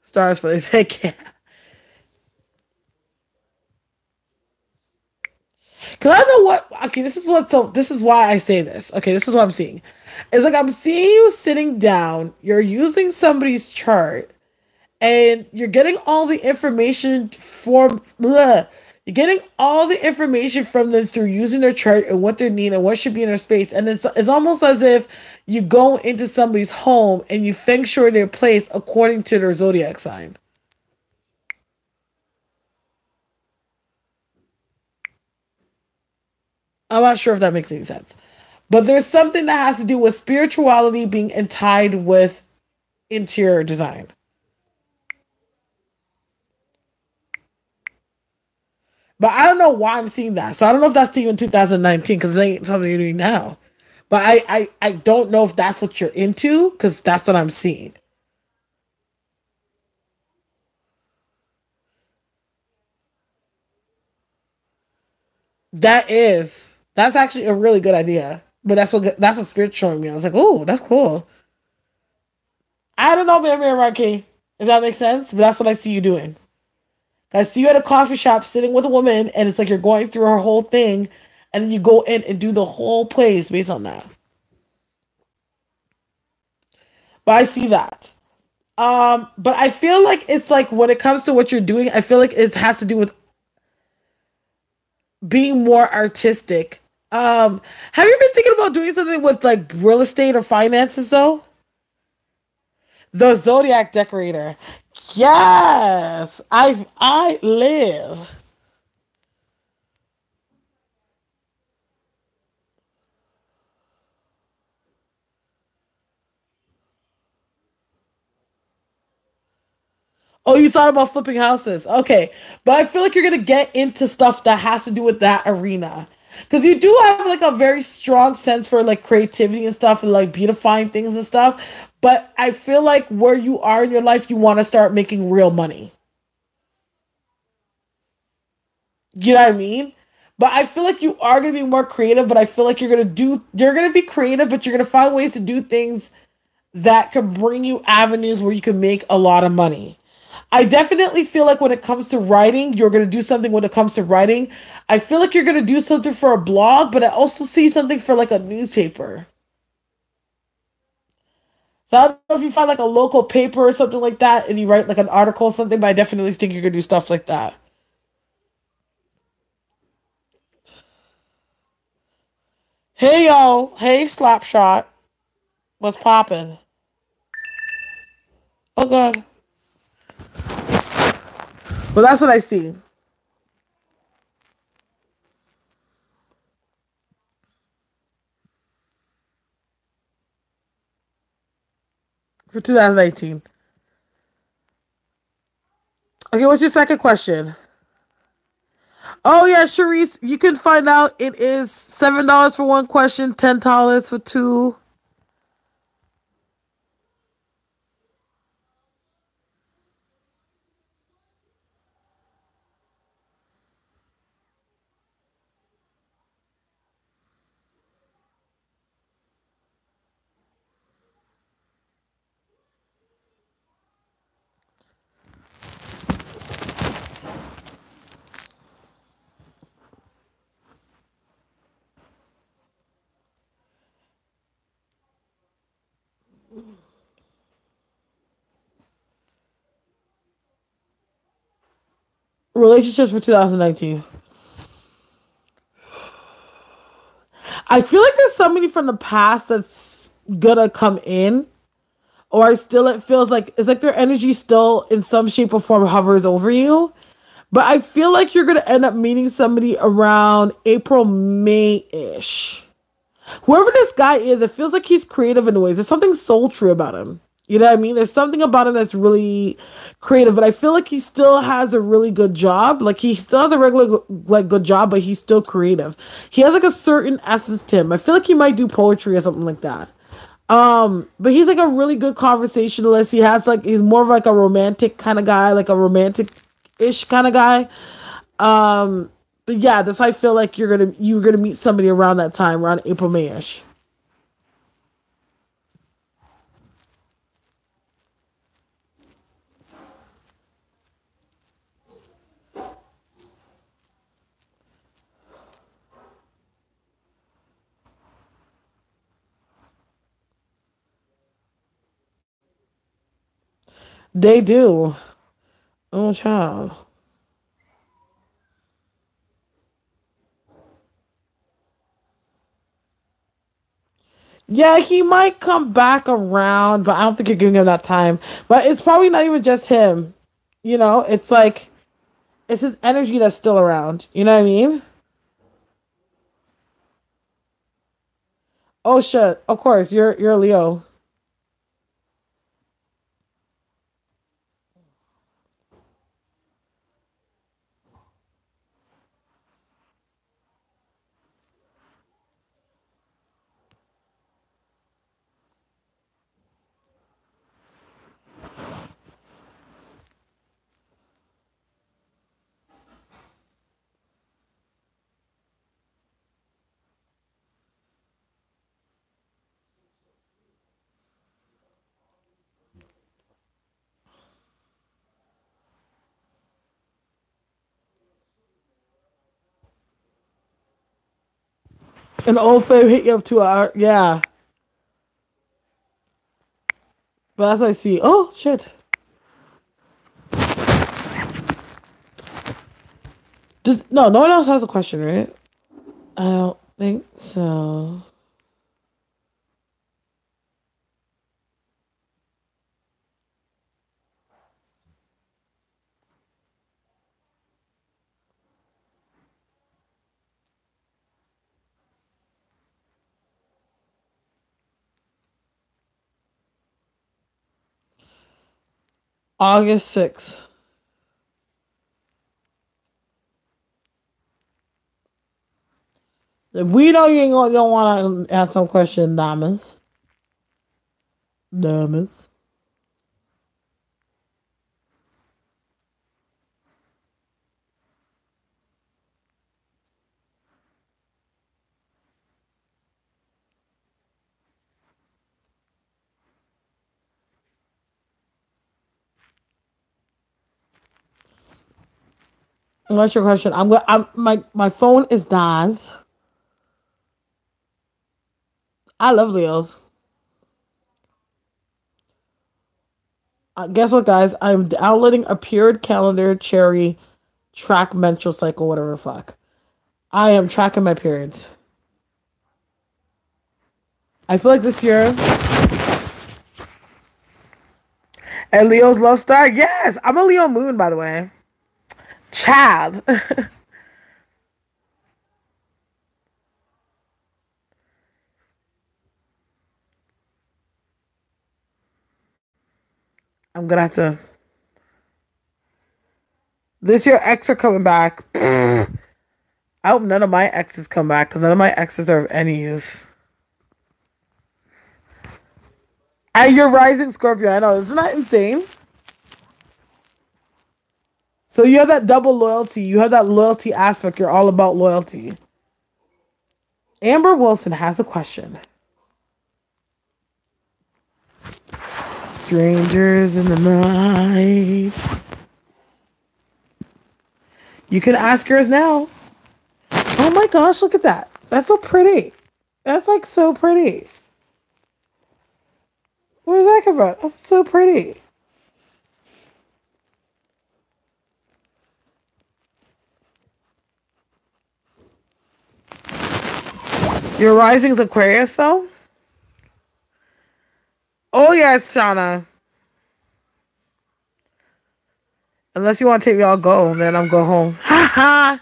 Stars for the heck yeah. Cause I know what. Okay, this is what. So this is why I say this. Okay, this is what I'm seeing. It's like I'm seeing you sitting down. You're using somebody's chart, and you're getting all the information from. Bleh, you're getting all the information from them through using their chart and what they need and what should be in their space. And it's almost as if you go into somebody's home and you feng shui their place according to their zodiac sign. I'm not sure if that makes any sense. But there's something that has to do with spirituality being tied with interior design. But I don't know why I'm seeing that. So I don't know if that's even 2019 because it ain't something you're doing now. But I don't know if that's what you're into because that's what I'm seeing. That's actually a really good idea. But that's what spirit showing me. I was like, oh, that's cool. I don't know, man, Rocky, if that makes sense. But that's what I see you doing. I see you at a coffee shop sitting with a woman, and it's like you're going through her whole thing, and then you go in and do the whole place based on that. But I see that. But I feel like it's like when it comes to what you're doing, I feel like it has to do with being more artistic. Have you been thinking about doing something with like real estate or finances though? The Zodiac decorator. Yes, I live. Oh, you thought about flipping houses. Okay. But I feel like you're going to get into stuff that has to do with that arena. Because you do have like a very strong sense for like creativity and stuff and like beautifying things and stuff. But I feel like where you are in your life, you want to start making real money. You know what I mean? But I feel like you are going to be more creative, but I feel like you're going to be creative, but you're going to find ways to do things that can bring you avenues where you can make a lot of money. I definitely feel like when it comes to writing, you're going to do something when it comes to writing. I feel like you're going to do something for a blog, but I also see something for like a newspaper. So I don't know if you find like a local paper or something like that and you write like an article or something, but I definitely think you're going to do stuff like that. Hey, yo. Hey, Slapshot. What's poppin'? Oh, God. Well, that's what I see. For 2018. Okay, what's your second question? Oh yeah, Sharice, you can find out it is $7 for one question, $10 for two. Relationships for 2019. I feel like there's somebody from the past that's gonna come in, or it feels like it's like their energy still in some shape or form hovers over you. But I feel like you're gonna end up meeting somebody around April, May-ish. Whoever this guy is, it feels like he's creative in ways. There's something sultry about him. You know what I mean? There's something about him that's really creative, but I feel like he still has a really good job. Like he still has a regular like good job, but he's still creative. He has like a certain essence to him. I feel like he might do poetry or something like that. But he's like a really good conversationalist. He's more of like a romantic kind of guy, like a romantic-ish kind of guy. But yeah, that's how I feel like you're gonna meet somebody around that time, around April, May-ish. They do. Oh, child. Yeah, he might come back around, but I don't think you're giving him that time. But it's probably not even just him. You know, it's like it's his energy that's still around. You know what I mean? Oh shit. Of course, you're a Leo. An old flame hit you up 2 hours. Yeah. But as I see, oh shit. No one else has a question, right? I don't think so. August 6th. We know you ain't gonna don't want to ask some question, Damas. Damas. What's your question? My phone is Don's. I love Leos. Guess what, guys? I'm downloading a period calendar, cherry, track menstrual cycle, whatever the fuck. I am tracking my periods. I feel like this year. And Leo's love star? Yes! I'm a Leo moon, by the way. Chad. I'm gonna have to. This year, X are coming back. I hope none of my exes come back because none of my exes are of any use. And you're rising Scorpio. I know. Isn't that insane? So you have that double loyalty. You have that loyalty aspect. You're all about loyalty. Amber Wilson has a question. Strangers in the night. You can ask yours now. Oh my gosh, look at that. That's so pretty. That's like so pretty. Where's that come from? That's so pretty. Your rising's Aquarius, though? Oh, yes, Shauna. Unless you want to take me, I'll go. Then I'm go home. Ha ha!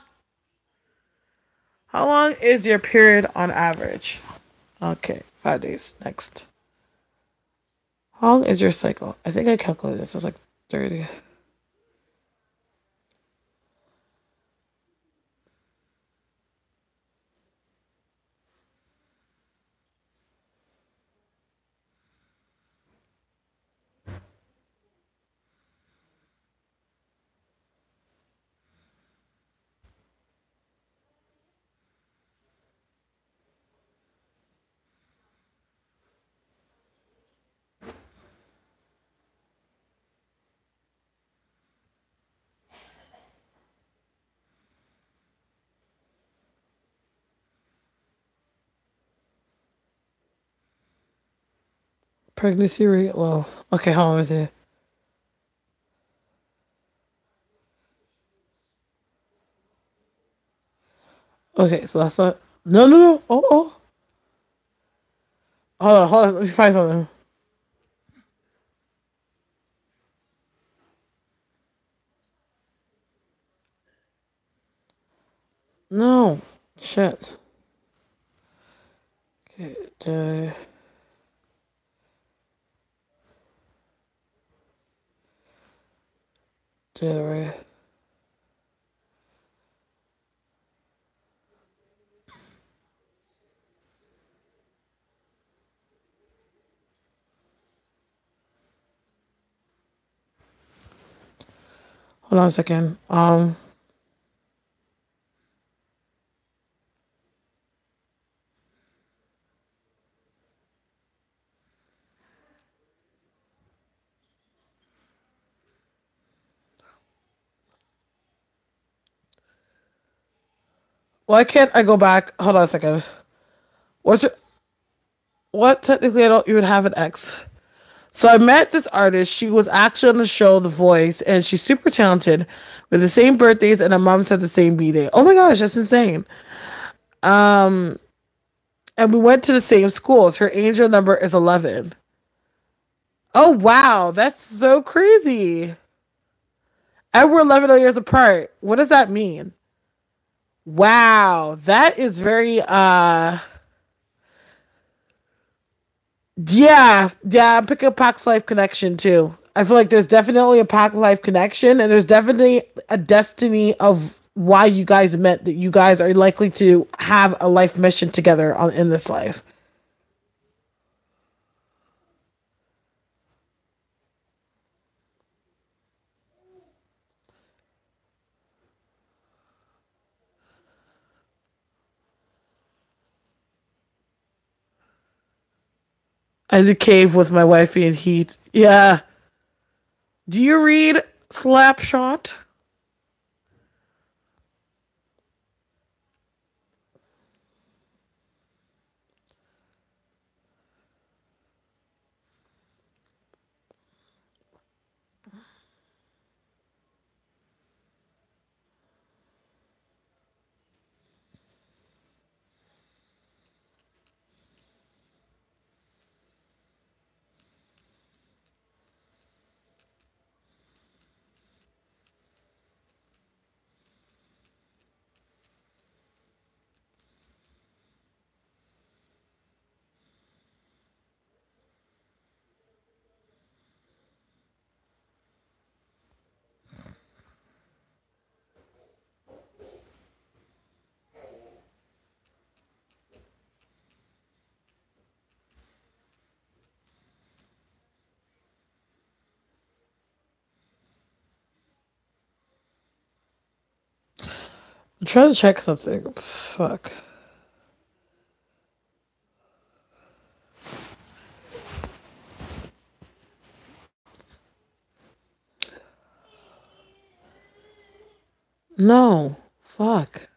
How long is your period on average? Okay, 5 days. Next. How long is your cycle? I think I calculated this. It was like 30. Pregnancy rate low. Okay, how long is it? Okay, so that's not. No, no, no. Oh, oh. Hold on, hold on. Let me find something. No. Shit. Okay, January. Hold on a second. Why can't I go back? Hold on a second. What's it? What technically I don't even have an ex. So I met this artist. She was actually on the show The Voice, and she's super talented with the same birthdays, and her mom's had the same B-day. Oh my gosh, that's insane. And we went to the same schools. Her angel number is 11. Oh wow, that's so crazy. And we're 11 years apart. What does that mean? Wow, that is very yeah, I'm picking a Pax Life connection too. I feel like there's definitely a Pax Life connection, and there's definitely a destiny of why you guys met, that you guys are likely to have a life mission together in this life. In the cave with my wifey and Heat. Yeah. Do you read Slapshot? I'm trying to check something. Fuck. No. Fuck.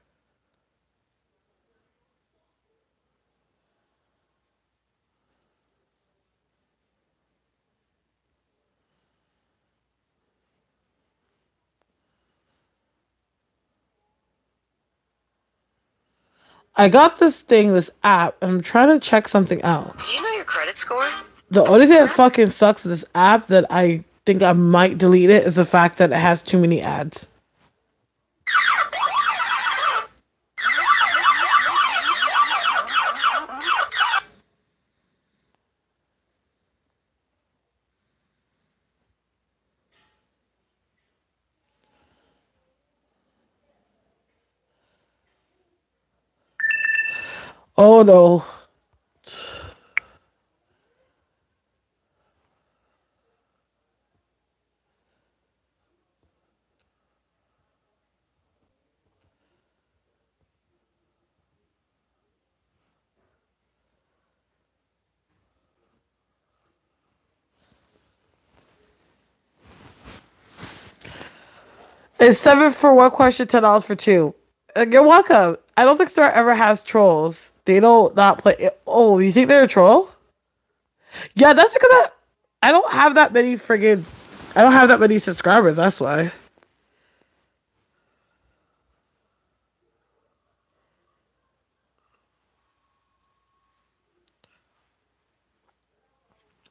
I got this thing, this app, and I'm trying to check something out. Do you know your credit score? The only thing that fucking sucks with this app that I think I might delete it is the fact that it has too many ads. Oh no. It's 7 for one question, $10 for two. You're welcome. I don't think Starre ever has trolls. They don't not play it. Oh, you think they're a troll? Yeah, that's because I don't have that many friggin' I don't have that many subscribers, that's why.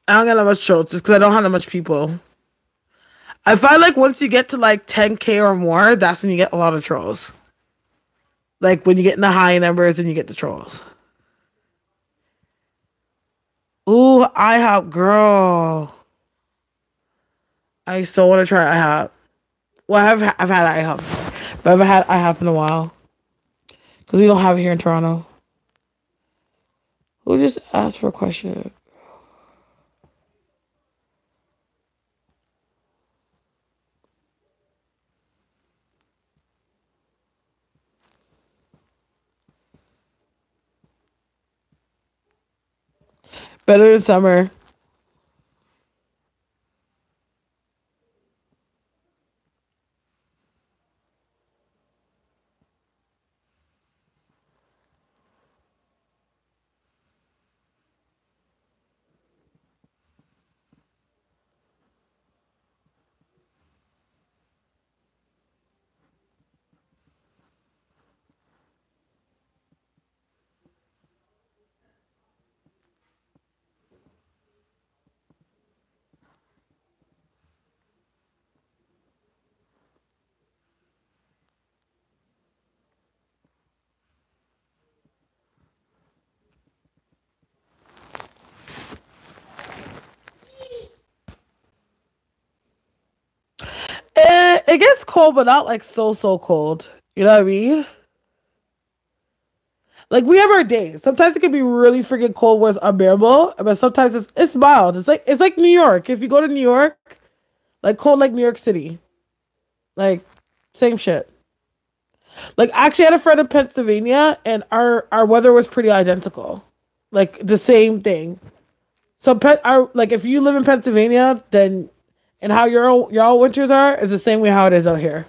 I don't get that much trolls just because I don't have that much people. I find like once you get to like 10K or more, that's when you get a lot of trolls. Like when you get in the high numbers and you get the trolls. Ooh, IHOP, girl. I so want to try IHOP. Well, I've had IHOP, but I haven't had IHOP in a while because we don't have it here in Toronto. Who just asked for a question? Better than summer. It gets cold, but not like so cold. You know what I mean? Like we have our days. Sometimes it can be really freaking cold where it's unbearable, but sometimes it's mild. It's like New York. If you go to New York, like cold like New York City. Like same shit. Like I actually had a friend in Pennsylvania and our weather was pretty identical. Like the same thing. So like if you live in Pennsylvania, then and how your winters are is the same way how it is out here.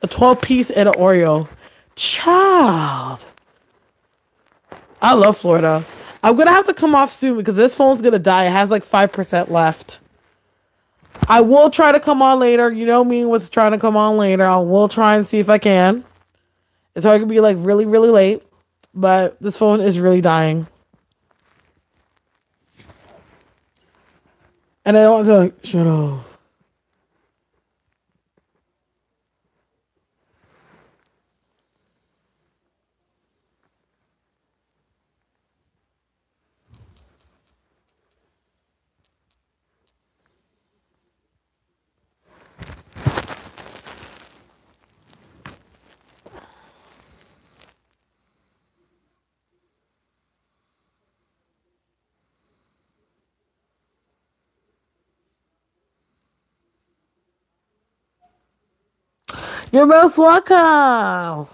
A 12-piece and an Oreo. Child. I love Florida. I'm gonna have to come off soon because this phone's gonna die. It has like 5% left. I will try to come on later. You know me with trying to come on later. I will try and see if I can. It's probably gonna be like really late. But this phone is really dying. And I don't want to like, shut up. You're most welcome.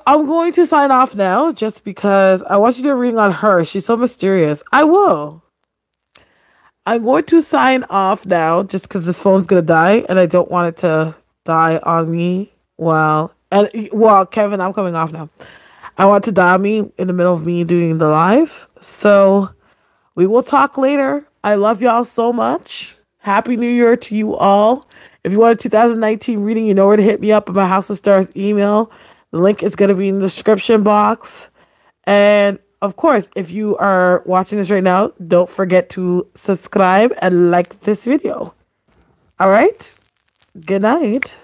I'm going to sign off now just because I want you to ring on her. She's so mysterious. I will. I'm going to sign off now just because this phone's going to die and I don't want it to die on me. Well, Kevin, I'm coming off now. I want to die on me in the middle of me doing the live. So We will talk later. I love y'all so much. Happy New Year to you all. If you want a 2019 reading, you know where to hit me up in my House of Stars email. The link is going to be in the description box. And of course, if you are watching this right now, don't forget to subscribe and like this video. All right? Good night.